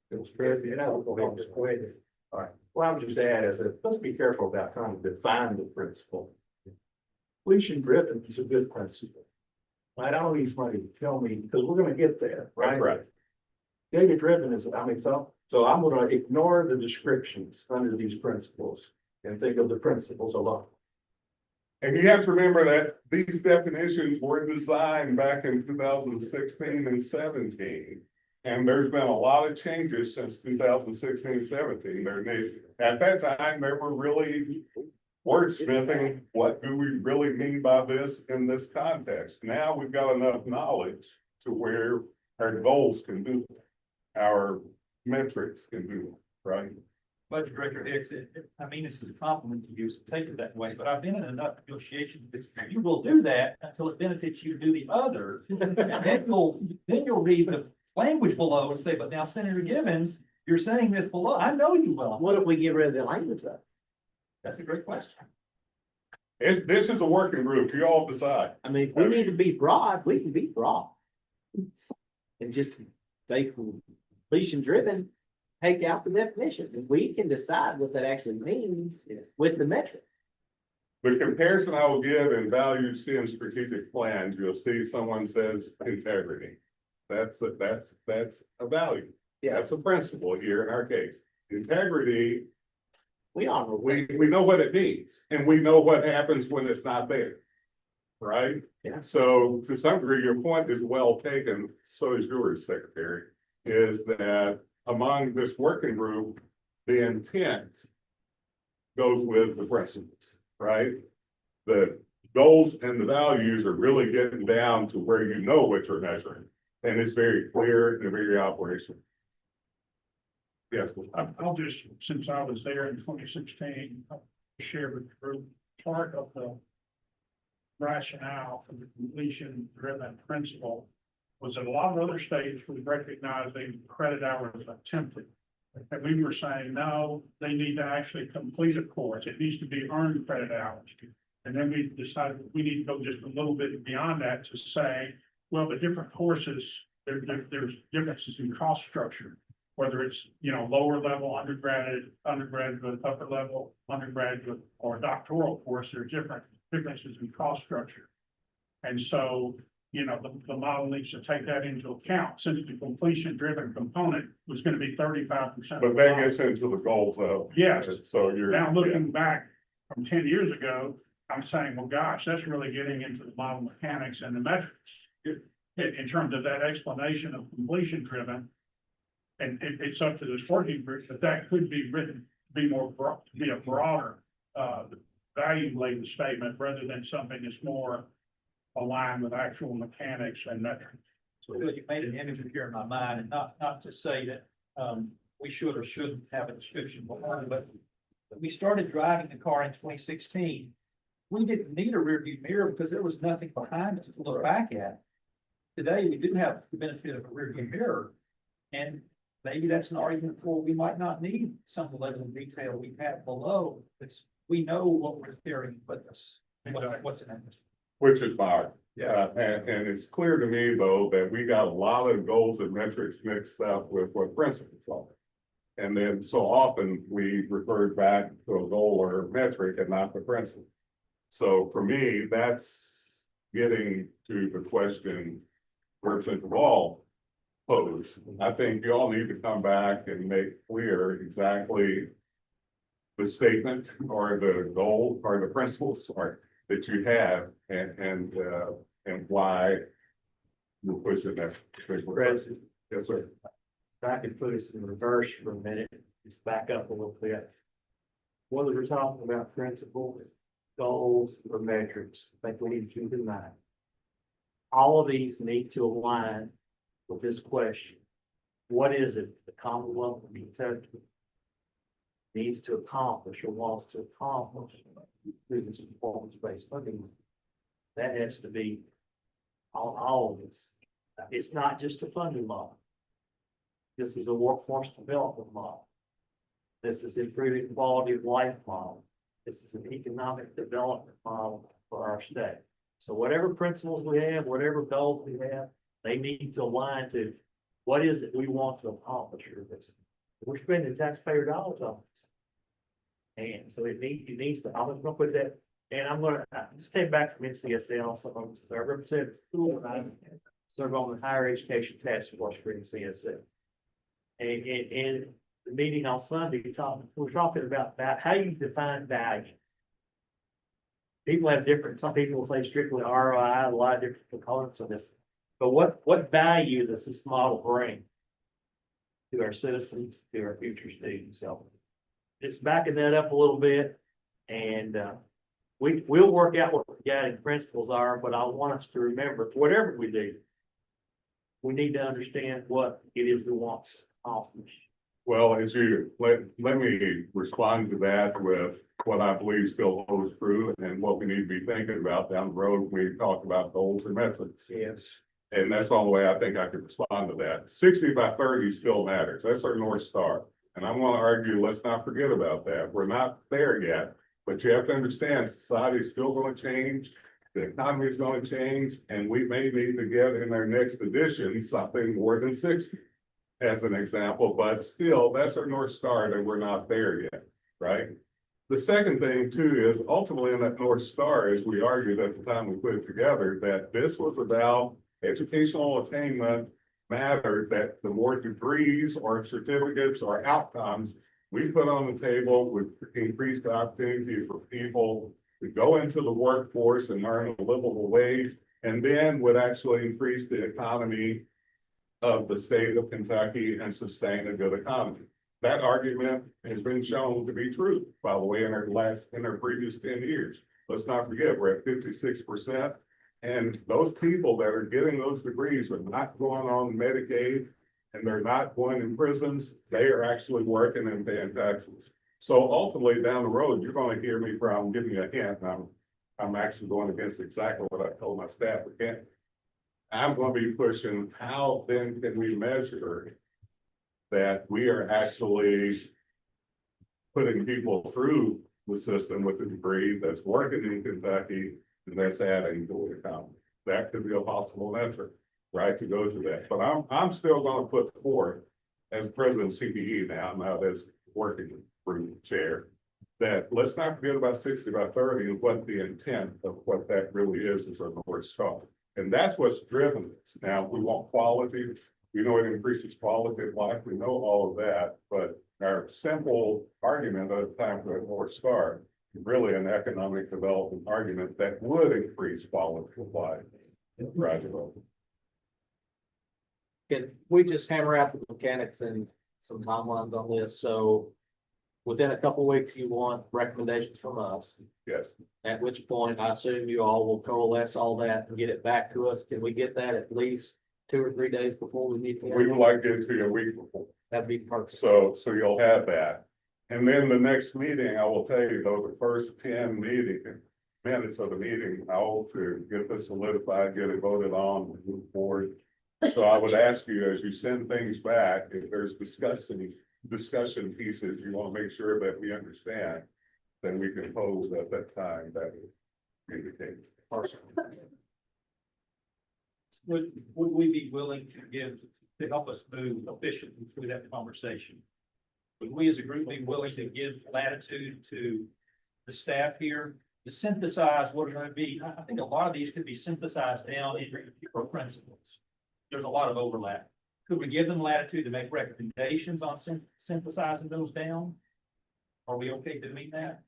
It's very, go ahead. All right, well, I would just add is that let's be careful about trying to define the principle. Completion driven is a good principle. I don't need somebody to tell me, because we're gonna get there, right? That's right. Data driven is, I mean, so I'm gonna ignore the descriptions under these principles and think of the principles alone. And you have to remember that these definitions were designed back in 2016 and 17. And there's been a lot of changes since 2016 and 17. At that time, they were really wordsmithing, what do we really mean by this in this context? Now we've got enough knowledge to where our goals can do it. Our metrics can do it, right? Budget Director Hicks, I mean, this is a compliment to you, so take it that way, but I've been in enough negotiations with you will do that until it benefits you to do the other. And then you'll read the language below and say, but now Senator Givens, you're saying this below. I know you well. What if we get rid of the language though? That's a great question. This is a working group. You all decide. I mean, if we need to be broad, we can be broad. And just say completion driven, take out the definition, and we can decide what that actually means with the metric. The comparison I will give in value see in strategic plans, you'll see someone says integrity. That's a value. Yeah. That's a principle here in our case. Integrity, We honor. we know what it means, and we know what happens when it's not there. Right? Yeah. So to some degree, your point is well taken, so is yours, Secretary, is that among this working group, the intent goes with the principles, right? The goals and the values are really getting down to where you know what you're measuring. And it's very clear and very operational. Yes. I'll just, since I was there in 2016, I'll share with the group part of the rationale for the completion driven principle was that a lot of other states were recognizing credit hours attempted. And we were saying, no, they need to actually complete a course. It needs to be earned credit hours. And then we decided we need to go just a little bit beyond that to say, well, the different courses, there's differences in cost structure, whether it's, lower level, undergraduate, upper level, undergraduate, or doctoral course, there's differences in cost structure. And so, the model needs to take that into account, since the completion driven component was going to be 35%. But that gets into the goals though. Yes. So you're Now looking back from 10 years ago, I'm saying, well, gosh, that's really getting into the model mechanics and the metrics. In terms of that explanation of completion driven. And it's up to this working group, but that could be written, be a broader, value laden statement rather than something that's more aligned with actual mechanics and metrics. So you made an image here in my mind, and not to say that, we should or shouldn't have a description behind, but when we started driving the car in 2016, we didn't need a rear view mirror because there was nothing behind us to look back at. Today, we do have the benefit of a rear view mirror, and maybe that's an argument for we might not need some level of detail we have below. It's, we know what we're carrying with us, what's in it. Which is fine. Yeah, and it's clear to me, though, that we got a lot of goals and metrics mixed up with what principles are. And then so often we refer back to a goal or a metric and not the principle. So for me, that's getting to the question Person Wall posed. I think you all need to come back and make clear exactly the statement or the goal or the principles or that you have and why you're pushing that. President. Yes, sir. If I could put us in reverse for a minute, just back up a little bit. Whether we're talking about principles, goals, or metrics, I think we need to keep in mind. All of these need to align with this question. What is it the Commonwealth of Kentucky needs to accomplish or wants to accomplish through this performance-based funding? That has to be all of this. It's not just a funding model. This is a workforce development model. This is improving quality of life model. This is an economic development model for our state. So whatever principles we have, whatever goals we have, they need to align to what is it we want to accomplish with this. We're spending taxpayer dollars on this. And so it needs to, I'm just gonna put that, and I'm gonna, I just came back from NCSL, so I represent the school and I serve on the higher education task force for NCSL. And the meeting on Sunday, we're talking about how you define value. People have different, some people will say strictly ROI, a lot of different components of this. But what value does this model bring to our citizens, to our future students? So just backing that up a little bit, and we'll work out what the guiding principles are, but I want us to remember, whatever we do, we need to understand what it is we want to accomplish. Well, as you let me respond to that with what I believe still holds true and what we need to be thinking about down the road when we talk about goals and metrics. Yes. And that's the only way I think I can respond to that. 60 by 30 still matters. That's our North Star. And I'm going to argue, let's not forget about that. We're not there yet, but you have to understand society is still going to change. The economy is going to change, and we may need to get in our next edition something more than 60 as an example, but still that's our North Star that we're not there yet, right? The second thing too is ultimately in that North Star, as we argued at the time we put it together, that this was about educational attainment mattered, that the more degrees or certificates or outcomes we put on the table would increase the opportunity for people to go into the workforce and earn a livable wage, and then would actually increase the economy of the state of Kentucky and sustain a good economy. That argument has been shown to be true, by the way, in our previous 10 years. Let's not forget, we're at 56%. And those people that are getting those degrees are not going on Medicaid and they're not going in prisons. They are actually working and paying taxes. So ultimately down the road, you're going to hear me from giving you a hint. I'm actually going against exactly what I told my staff again. I'm going to be pushing how then can we measure that we are actually putting people through the system with a degree that's working in Kentucky and that's adding to the economy. That could be a possible metric, right, to go to that. But I'm still going to put forth as president of CPE now as working group chair, that let's not forget about 60 by 30 and what the intent of what that really is our North Star. And that's what's driven us. Now, we want quality. We know it increases quality of life. We know all of that. But our simple argument at the time for the North Star is really an economic development argument that would increase quality of life. Right. Can we just hammer out the mechanics and some timelines on this? So within a couple of weeks, you want recommendations from us. Yes. At which point I assume you all will coalesce all that and get it back to us. Can we get that at least 2 or 3 days before we meet? We would like to get it to you a week before. That'd be perfect. So you'll have that. And then the next meeting, I will tell you, though, the first 10 minutes of the meeting, I hope to get this solidified, get it voted on, and move forward. So I would ask you, as you send things back, if there's discussion pieces, you want to make sure that we understand, then we can pose at that time, that would be the case. Would we be willing to help us move efficiently through that conversation? Would we as a group be willing to give latitude to the staff here to synthesize what are going to be? I think a lot of these could be synthesized down into principles. There's a lot of overlap. Could we give them latitude to make recommendations on synthesizing those down? Are we okay to meet that?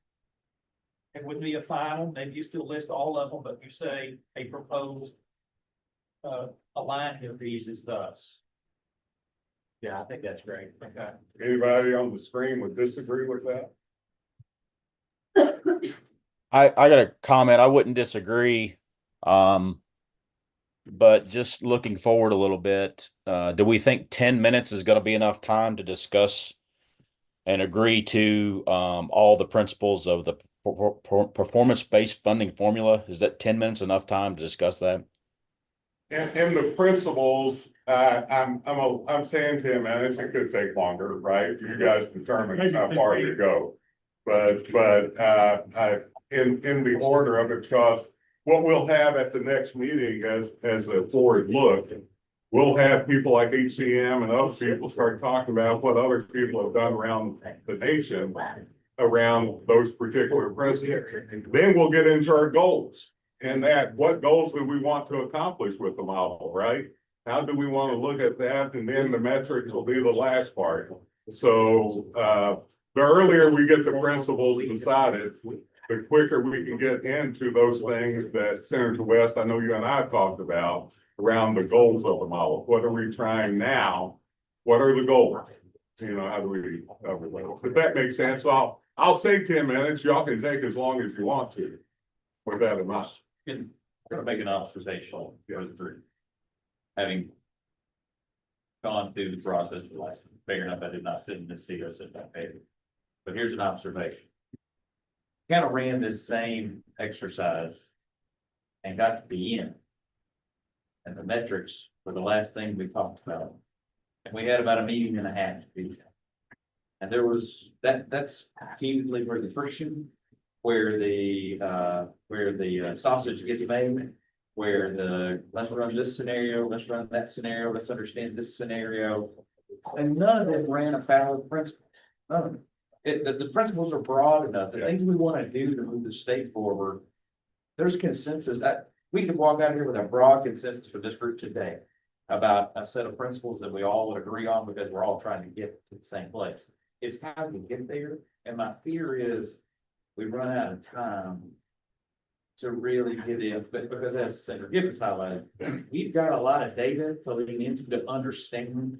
It would be a final, maybe you still list all of them, but you say a proposed alignment of these is thus. Yeah, I think that's great. Okay. Anybody on the screen would disagree with that? I got a comment. I wouldn't disagree. But just looking forward a little bit, do we think 10 minutes is going to be enough time to discuss and agree to all the principles of the performance-based funding formula? Is that 10 minutes enough time to discuss that? In the principles, I'm saying 10 minutes, it could take longer, right? You guys determine how far you go. But in the order of it, because what we'll have at the next meeting as a forward look, we'll have people like HCM and other people start talking about what other people have done around the nation around those particular principles. Then we'll get into our goals. And that, what goals do we want to accomplish with the model, right? How do we want to look at that? And then the metrics will be the last part. So the earlier we get the principles decided, the quicker we can get into those things that Senator West, I know you and I talked about around the goals of the model. What are we trying now? What are the goals? You know, how do we, if that makes sense. So I'll say 10 minutes. Y'all can take as long as you want to with that in mind. I'm gonna make an observation for the group. Having gone through the process of the last, figuring out I did not sit in this seat, I sit in that paper. But here's an observation. Kind of ran this same exercise and got to the end. And the metrics were the last thing we talked about. And we had about a meeting and a half to do that. And there was that's typically where the friction, where the sausage gets made, where let's run this scenario, let's run that scenario, let's understand this scenario. And none of them ran afoul of the principles. None of them. The principles are broad enough. The things we want to do to move the state forward, there's consensus that we could walk out here with a broad consensus for this group today about a set of principles that we all would agree on because we're all trying to get to the same place. It's how we get there. And my fear is we run out of time to really get in, but because as Senator Gibbons highlighted, we've got a lot of data to lean into to understand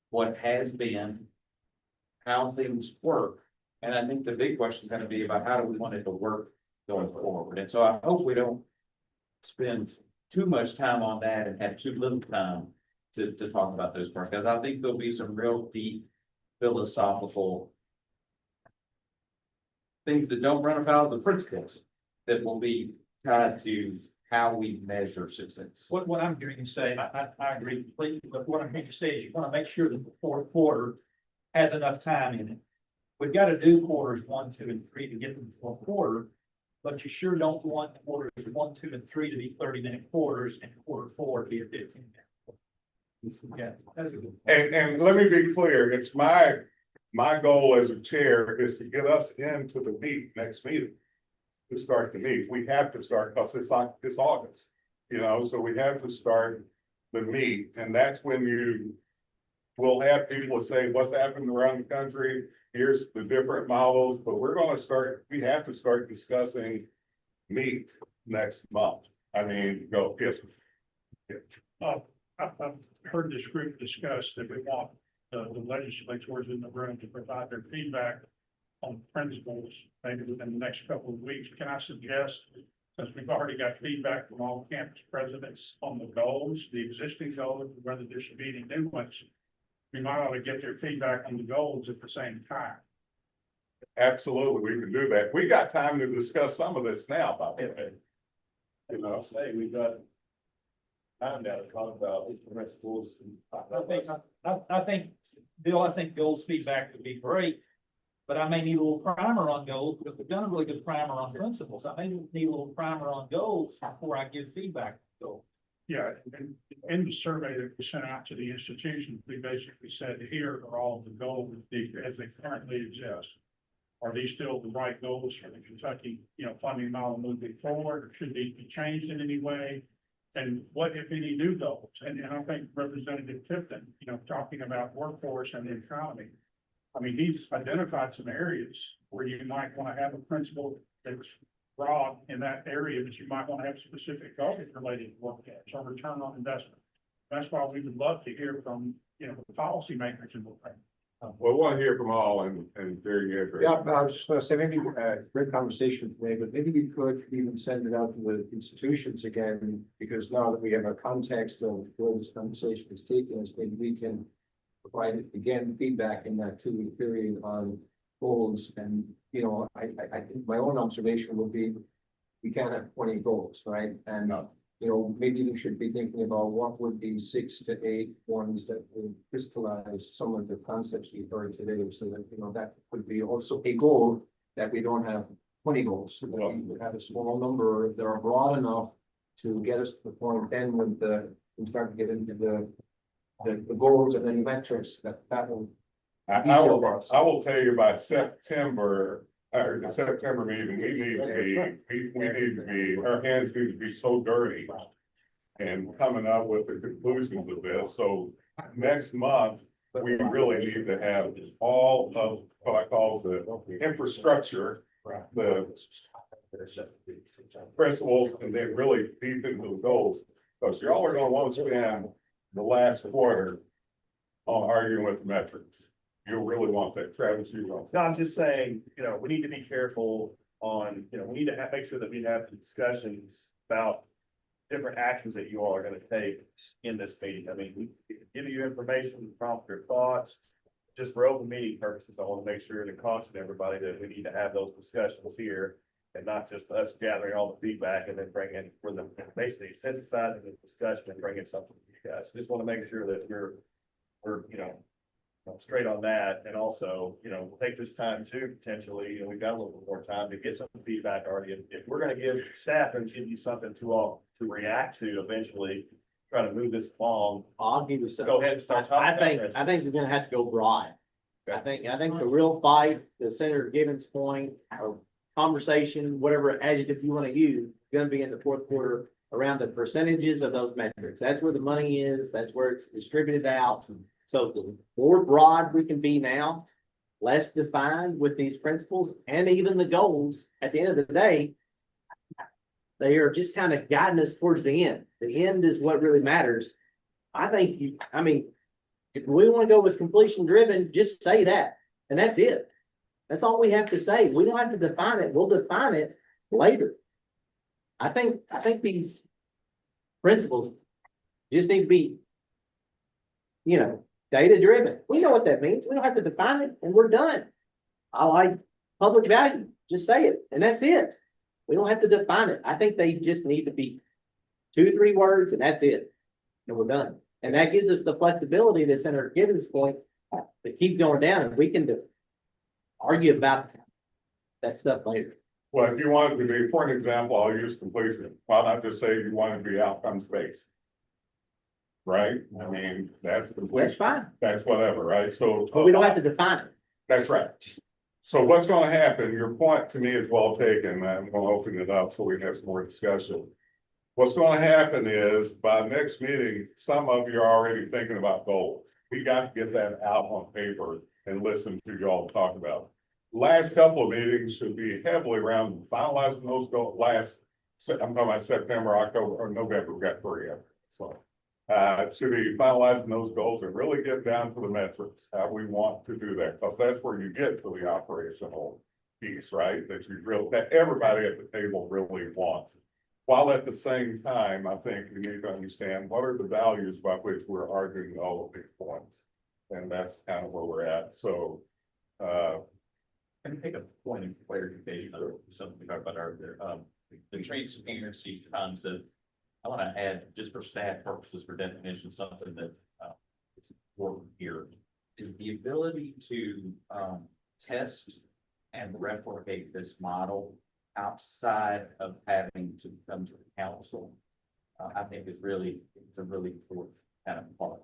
what has been, how things work. And I think the big question is going to be about how do we want it to work going forward. And so I hope we don't spend too much time on that and have too little time to talk about those parts, because I think there'll be some real deep philosophical things that don't run afoul of the principles that will be tied to how we measure success. What I'm hearing you say, I agree completely, but what I'm hearing you say is you want to make sure that the fourth quarter has enough time in it. We've got to do quarters 1, 2, and 3 to get to the fourth quarter, but you sure don't want quarters 1, 2, and 3 to be 30-minute quarters and quarter 4 to be a 15-minute. Yeah, that's a good point. And let me be clear, it's my goal as a chair is to get us into the next meeting. To start the meet, we have to start because it's August, you know, so we have to start the meet, and that's when we'll have people say what's happening around the country. Here's the different models, but we have to start discussing meet next month. I mean, go, yes. I've heard this group discuss that we want the legislators in the room to provide their feedback on principles, maybe within the next couple of weeks. Can I suggest, since we've already got feedback from all campus presidents on the goals, the existing goals, whether there should be any new ones, we might ought to get their feedback on the goals at the same time. Absolutely, we can do that. We got time to discuss some of this now, by the way. You know, Say, we've got time now to talk about these principles. I think, Bill, I think goals feedback would be great. But I may need a little primer on goals, because we've done a really good primer on principles. I may need a little primer on goals before I give feedback on goals. Yeah, and in the survey that we sent out to the institutions, we basically said, here are all the goals as they currently exist. Are these still the right goals for the Kentucky, funding model moving forward, or should they be changed in any way? And what, if any, new goals? And I think Representative Tipton, talking about workforce and the economy. I mean, he's identified some areas where you might want to have a principle that's broad in that area, but you might want to have specific goals related to work or return on investment. That's why we would love to hear from, the policymakers in the thing. we want to hear from all and very good. Yeah, I was just gonna say, maybe, great conversation today, but maybe we could even send it out to the institutions again, because now that we have a context of where this conversation is taking us, maybe we can provide, again, feedback in that 2-week period on goals. And, I think my own observation would be, we can't have 20 goals, right? And, maybe we should be thinking about what would be 6 to 8 ones that would crystallize some of the concepts we've heard today, so that, that could be also a goal, that we don't have 20 goals, so that we would have a small number that are broad enough to get us to the point then when we start to get into the goals and then metrics that will. I will tell you by September, or the September meeting, we need to be, our hands need to be so dirty. And coming up with the conclusions of this, so next month, we really need to have all of what I call the infrastructure, the principles, and then really deep into the goals. Because y'all are gonna want to spend the last quarter on arguing with the metrics. You really want that, Travis, you want. No, I'm just saying, we need to be careful on, we need to make sure that we have discussions about different actions that you all are gonna take in this meeting. I mean, we can give you information, prompt your thoughts. Just for open meeting purposes, I want to make sure to caution everybody that we need to have those discussions here. And not just us gathering all the feedback and then bringing for them, basically synthesizing the discussion and bringing something to you guys. Just want to make sure that we're straight on that. And also, we'll take this time to potentially, we've got a little bit more time to get some feedback already. If we're going to give staff and give you something to react to eventually, try to move this along. I'll give you some. Go ahead and start talking. I think it's gonna have to go broad. I think the real fight, the Senator Gibbons' point, or conversation, whatever adjective you want to use, gonna be in the fourth quarter around the percentages of those metrics. That's where the money is. That's where it's distributed out. So the more broad we can be now, less defined with these principles and even the goals, at the end of the day, they are just kind of guiding us towards the end. The end is what really matters. I think if we want to go with completion driven, just say that. And that's it. That's all we have to say. We don't have to define it. We'll define it later. I think these principles just need to be, data driven. We know what that means. We don't have to define it and we're done. I like public value. Just say it. And that's it. We don't have to define it. I think they just need to be 2 to 3 words and that's it. And we're done. And that gives us the flexibility to Senator Gibbons' point to keep going down, and we can argue about that stuff later. Well, if you want it to be, for an example, I'll use completion. Why not just say you want it to be outcomes based? Right? I mean, that's completion. That's fine. That's whatever, right? So. But we don't have to define it. That's right. So what's gonna happen, your point to me is well taken. I'm gonna open it up so we can have some more discussion. What's gonna happen is by next meeting, some of you are already thinking about goals. We got to get that out on paper and listen to y'all talk about it. Last couple of meetings should be heavily around finalizing those goals. I'm talking about September, October, or November, we got 3 of them. So should be finalizing those goals and really get down to the metrics, how we want to do that, because that's where you get to the operational piece, right? That everybody at the table really wants. While at the same time, I think we need to understand what are the values by which we're arguing all of these points. And that's kind of where we're at, so, Can I take a point of clarification or something we talked about earlier, the transparency concept. I want to add, just for staff purposes, for definition, something that, is important here, is the ability to, test and replicate this model outside of having to come to the council. I think it's a really important kind of part of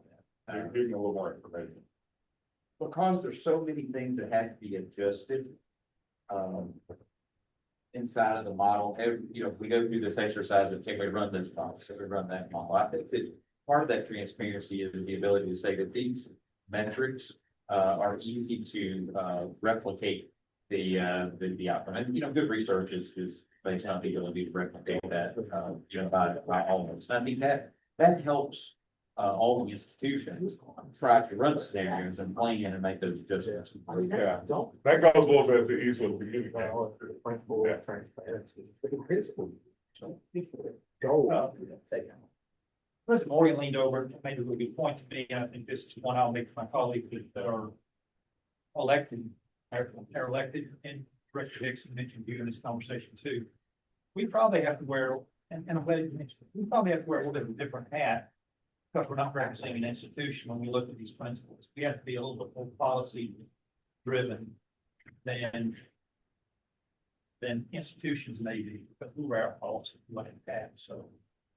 that. give me a little more information. Because there's so many things that have to be adjusted. Inside of the model, if we go through this exercise of can we run this model, can we run that model? I think that part of that transparency is the ability to say that these metrics are easy to replicate the outcome. And, good research is based on the ability to replicate that, by almost. I think that helps all the institutions try to run scenarios and plan and make those adjustments. Yeah, that goes a little bit to easily communicate. President Morgan leaned over and made a really good point to me, and I think this is one I'll make to my colleagues that are elected, are elected, and Director Dixon mentioned you in this conversation too. We probably have to wear, and I'm glad you mentioned, we probably have to wear a little bit of a different hat, because we're not representing an institution when we look at these principles. We have to be a little bit more policy driven than institutions maybe, but we wear our policy like that. So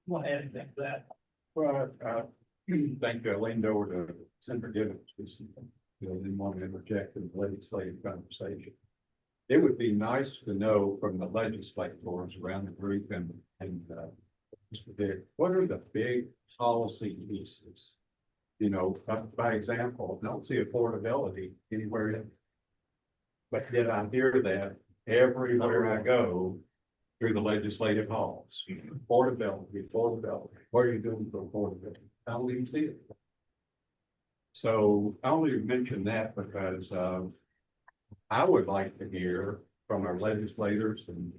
you want to add anything to that? Well, thank you. I leaned over to Senator Gibbons, because didn't want to interject in the legislative conversation. It would be nice to know from the legislators around the group and Mr. Dick, what are the big policy pieces? By example, I don't see affordability anywhere in. But yet I hear that everywhere I go through the legislative halls. Affordability. What are you doing for affordability? I don't even see it. So I only mention that because I would like to hear from our legislators and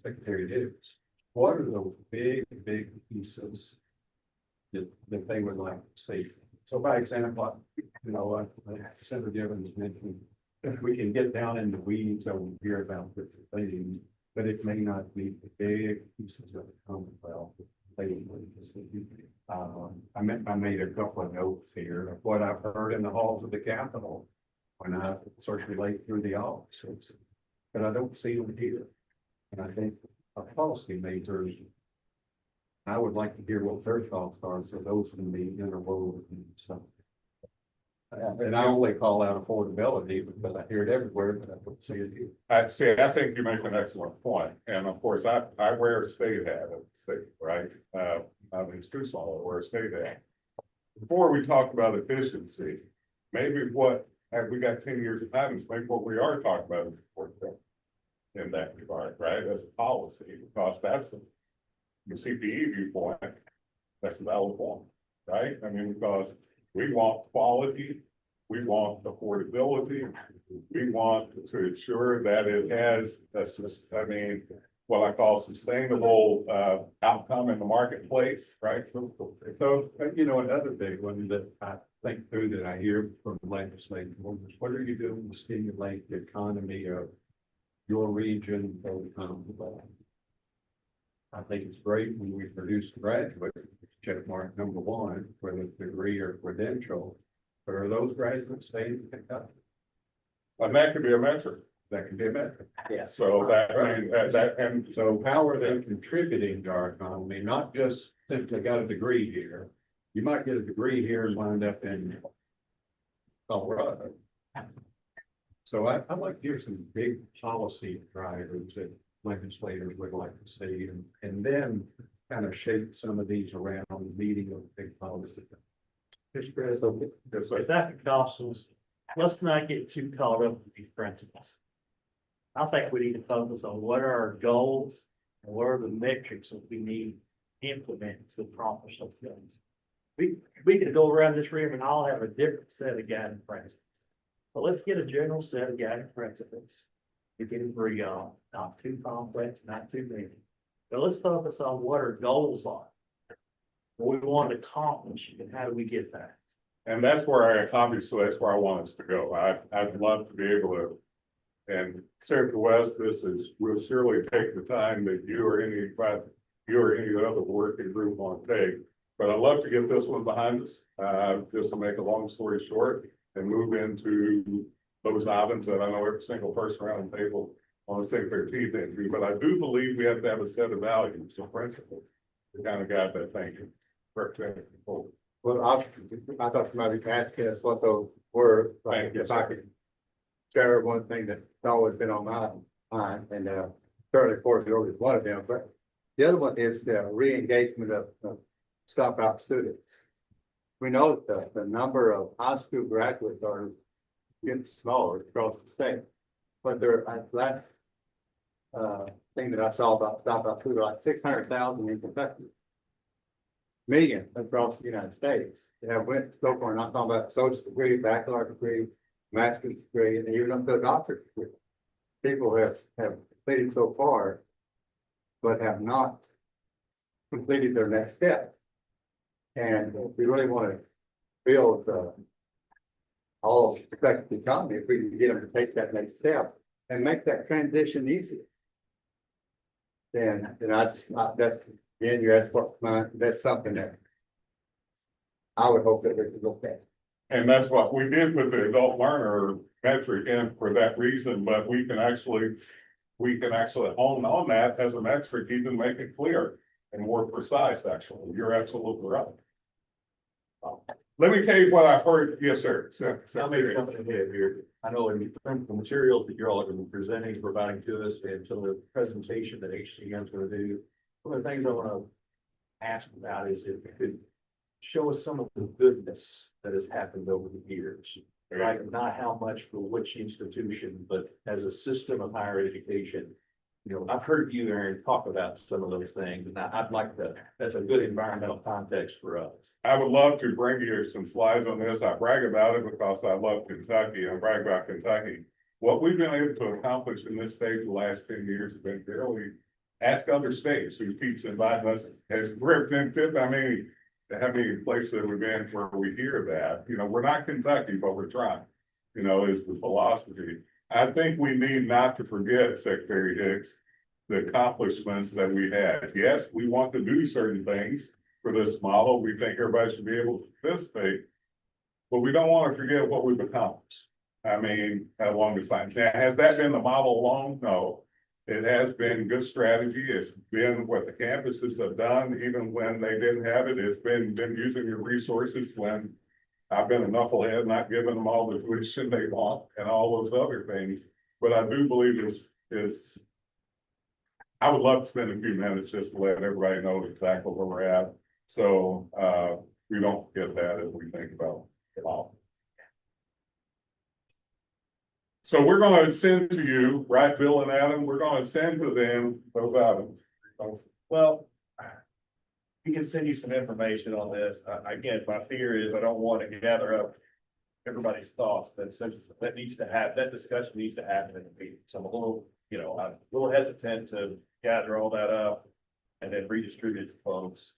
Secretary Hicks, what are those big pieces that they would like to see? So by example, Senator Gibbons mentioned, if we can get down in the weeds over here about the thing, but it may not be the big pieces of the Commonwealth. I made a couple of notes here of what I've heard in the halls of the Capitol when I circulate through the offices, but I don't see them here. And I think our policy makers, I would like to hear what their thoughts are, so those can be interwoven and stuff. And I only call out affordability because I hear it everywhere, but I don't see it here. I think you make an excellent point. And of course, I wear a state hat at the state, right? I mean, it's too small to wear a state hat. Before we talk about efficiency, maybe have we got 10 years of time, maybe what we are talking about is affordability in that regard, right? As a policy, because that's the CPE viewpoint, that's a valid point, right? I mean, because we want quality, we want affordability, we want to ensure that it has what I call sustainable outcome in the marketplace, right? So, another big one that I think through that I hear from the legislators, what are you doing to stimulate the economy of your region or the Commonwealth? I think it's great when we produce graduates, check mark number one, whether it's degree or credential, but are those graduates staying in Kentucky? And that could be a metric. That can be a metric. Yeah. So and so how are they contributing to our economy? Not just simply got a degree here. You might get a degree here and wind up in Colorado. So I'd like to hear some big policy drivers that legislators would like to see, and then kind of shape some of these around meeting of big policy. Mr. President, if that could cost us, let's not get too caught up with these principles. I think we need to focus on what are our goals and what are the metrics that we need to implement to accomplish those things. We could go around this room and all have a different set of guiding principles. But let's get a general set of guiding principles we can agree on, not too complex, not too many. But let's focus on what our goals are, what we want to accomplish, and how do we get there. And that's where obviously, that's where I want us to go. I'd love to be able to. And Central West, we'll surely take the time that you or any other working group want to take. But I'd love to get this one behind us, just to make a long story short and move into those items that I know every single person around the table wants to take their teeth into. But I do believe we have to have a set of values, a principle, to kind of guide that thinking. Well, I thought somebody was asking us what those were, like, if I could share one thing that's always been on my mind, and certainly, of course, you're always one of them, but the other one is the re-engagement of stop out students. We know that the number of high school graduates are getting smaller across the state, but last thing that I saw about stop out students, like 600,000 in Kentucky. Million across the United States. They have went so far, not talking about associate degree, bachelor degree, master's degree, and even up to a doctorate degree. People have completed so far, but have not completed their next step. And if we really want to build all of the economy, if we can get them to take that next step and make that transition easier, then that's. Again, you asked what that's something that I would hope that we could look at. And that's what we did with the adult learner metric in for that reason, but we can actually hone on that as a metric, even make it clear and more precise, actually. You're absolutely right. Let me tell you what I've heard. Yes, sir. I'll make something ahead here. I know in the materials that you're all going to be presenting, providing to us, and some of the presentation that HCM is going to do. One of the things I want to ask about is if you could show us some of the goodness that has happened over the years. Right, not how much for which institution, but as a system of higher education. You know, I've heard you, Aaron, talk about some of those things, and I'd like to, that's a good environmental context for us. I would love to bring you some slides on this. I brag about it because I love Kentucky and brag about Kentucky. What we've been able to accomplish in this state the last 10 years has been fairly. Ask other states who keeps inviting us as representative. I mean, how many places have we been where we hear that? You know, we're not Kentucky, but we're trying, you know, is the philosophy. I think we need not to forget, Secretary Hicks, the accomplishments that we had. Yes, we want to do certain things for this model. We think everybody should be able to participate, but we don't want to forget what we've accomplished. I mean, how long it's time. Now, has that been the model alone? No. It has been good strategy. It's been what the campuses have done, even when they didn't have it. It's been using your resources when I've been a knucklehead, not giving them all the tuition they want and all those other things. But I do believe it's I would love to spend a few minutes just to let everybody know exactly where we're at. So we don't forget that as we think about it all. So we're going to send to you, right, Bill and Adam, we're going to send to them those items. Well, we can send you some information on this. Again, my fear is I don't want to gather up everybody's thoughts, but since that discussion needs to happen in the meeting. So I'm a little hesitant to gather all that up and then redistribute it to folks.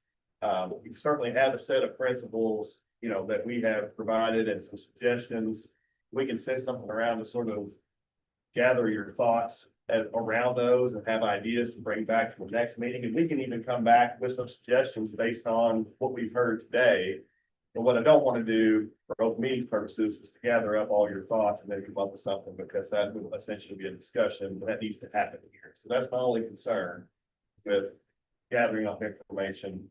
We certainly have a set of principles, that we have provided and some suggestions. We can send something around to sort of gather your thoughts around those and have ideas to bring back to the next meeting. And we can even come back with some suggestions based on what we've heard today. And what I don't want to do for open meeting purposes is to gather up all your thoughts and then come up with something, because that would essentially be a discussion that needs to happen here. So that's my only concern with gathering up information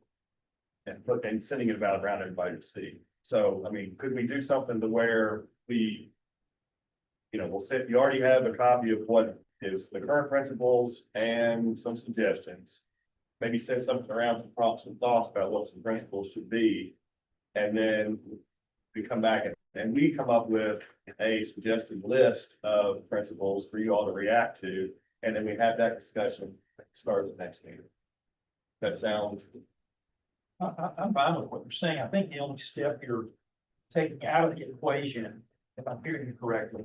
and sending it about around everybody to see. So, I mean, could we do something to where we'll say, you already have a copy of what is the current principles and some suggestions. Maybe send something around, some prompts and thoughts about what some principles should be. And then we come back and we come up with a suggested list of principles for you all to react to. And then we have that discussion at the start of the next meeting. That sounds. I'm fine with what you're saying. I think the only step you're taking out of the equation, if I'm hearing you correctly,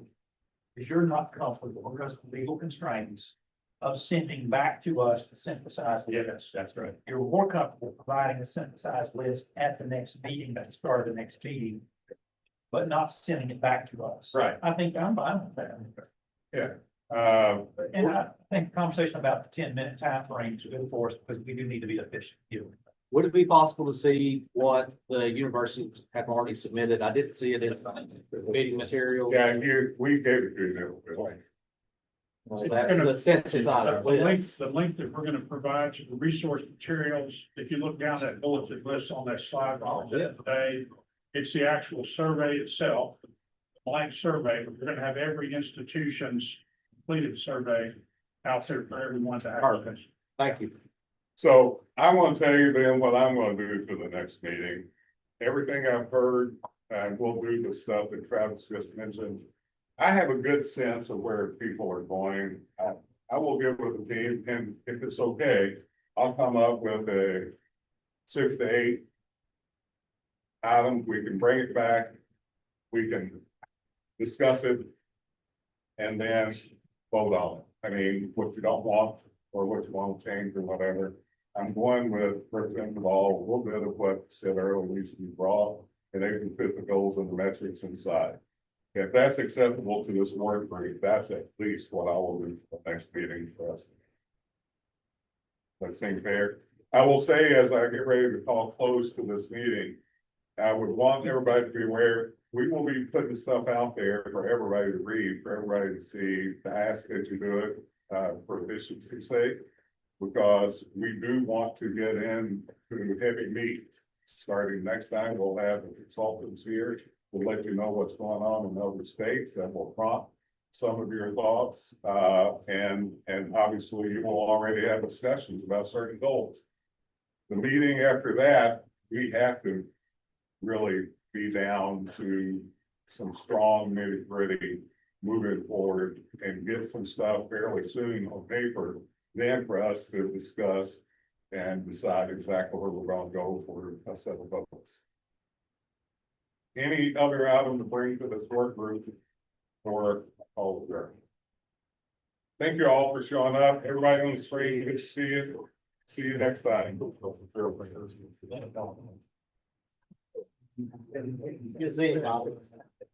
is you're not comfortable because of legal constraints of sending back to us the synthesized list. That's right. You're more comfortable providing a synthesized list at the next meeting, at the start of the next meeting, but not sending it back to us. Right. I think I'm fine with that. Yeah. And I think the conversation about the 10-minute time frame is good for us because we do need to be efficient. Would it be possible to see what the universities have already submitted? I didn't see it in the meeting material. Yeah, we gave it to you. That's the census The item. link that we're gonna provide to the resource materials, if you look down that bulleted list on that slide I was at today, it's the actual survey itself, the blank survey, but we're gonna have every institution's completed survey out there for everyone to access. Thank you. So I want to tell you then what I'm going to do for the next meeting. Everything I've heard, and we'll do the stuff that Travis just mentioned. I have a good sense of where people are going. I will get with the team, and if it's okay, I'll come up with a 6 to 8 item. We can bring it back. We can discuss it. And then vote on it. I mean, what you don't want or what you want to change or whatever. I'm going with, first of all, a little bit of what said earlier needs to be brought, and they can fit the goals and the metrics inside. If that's acceptable to this work group, that's at least what I will do for the next meeting for us. That seem fair? I will say, as I get ready to call close to this meeting, I would want everybody to be aware, we will be putting stuff out there for everybody to read, for everybody to see, to ask that you do it, for efficiency's sake. Because we do want to get into heavy meat. Starting next time, we'll have the consultants here. We'll let you know what's going on in other states that will prompt some of your thoughts. And obviously you will already have discussions about certain goals. The meeting after that, we have to really be down to some strong nitty-gritty moving forward and get some stuff fairly soon on paper. Then for us to discuss and decide exactly where we're going to go for a set of votes. Any other item to bring to this work group or all there? Thank you all for showing up. Everybody on the screen, good to see you. See you next time. Good seeing you, Bob.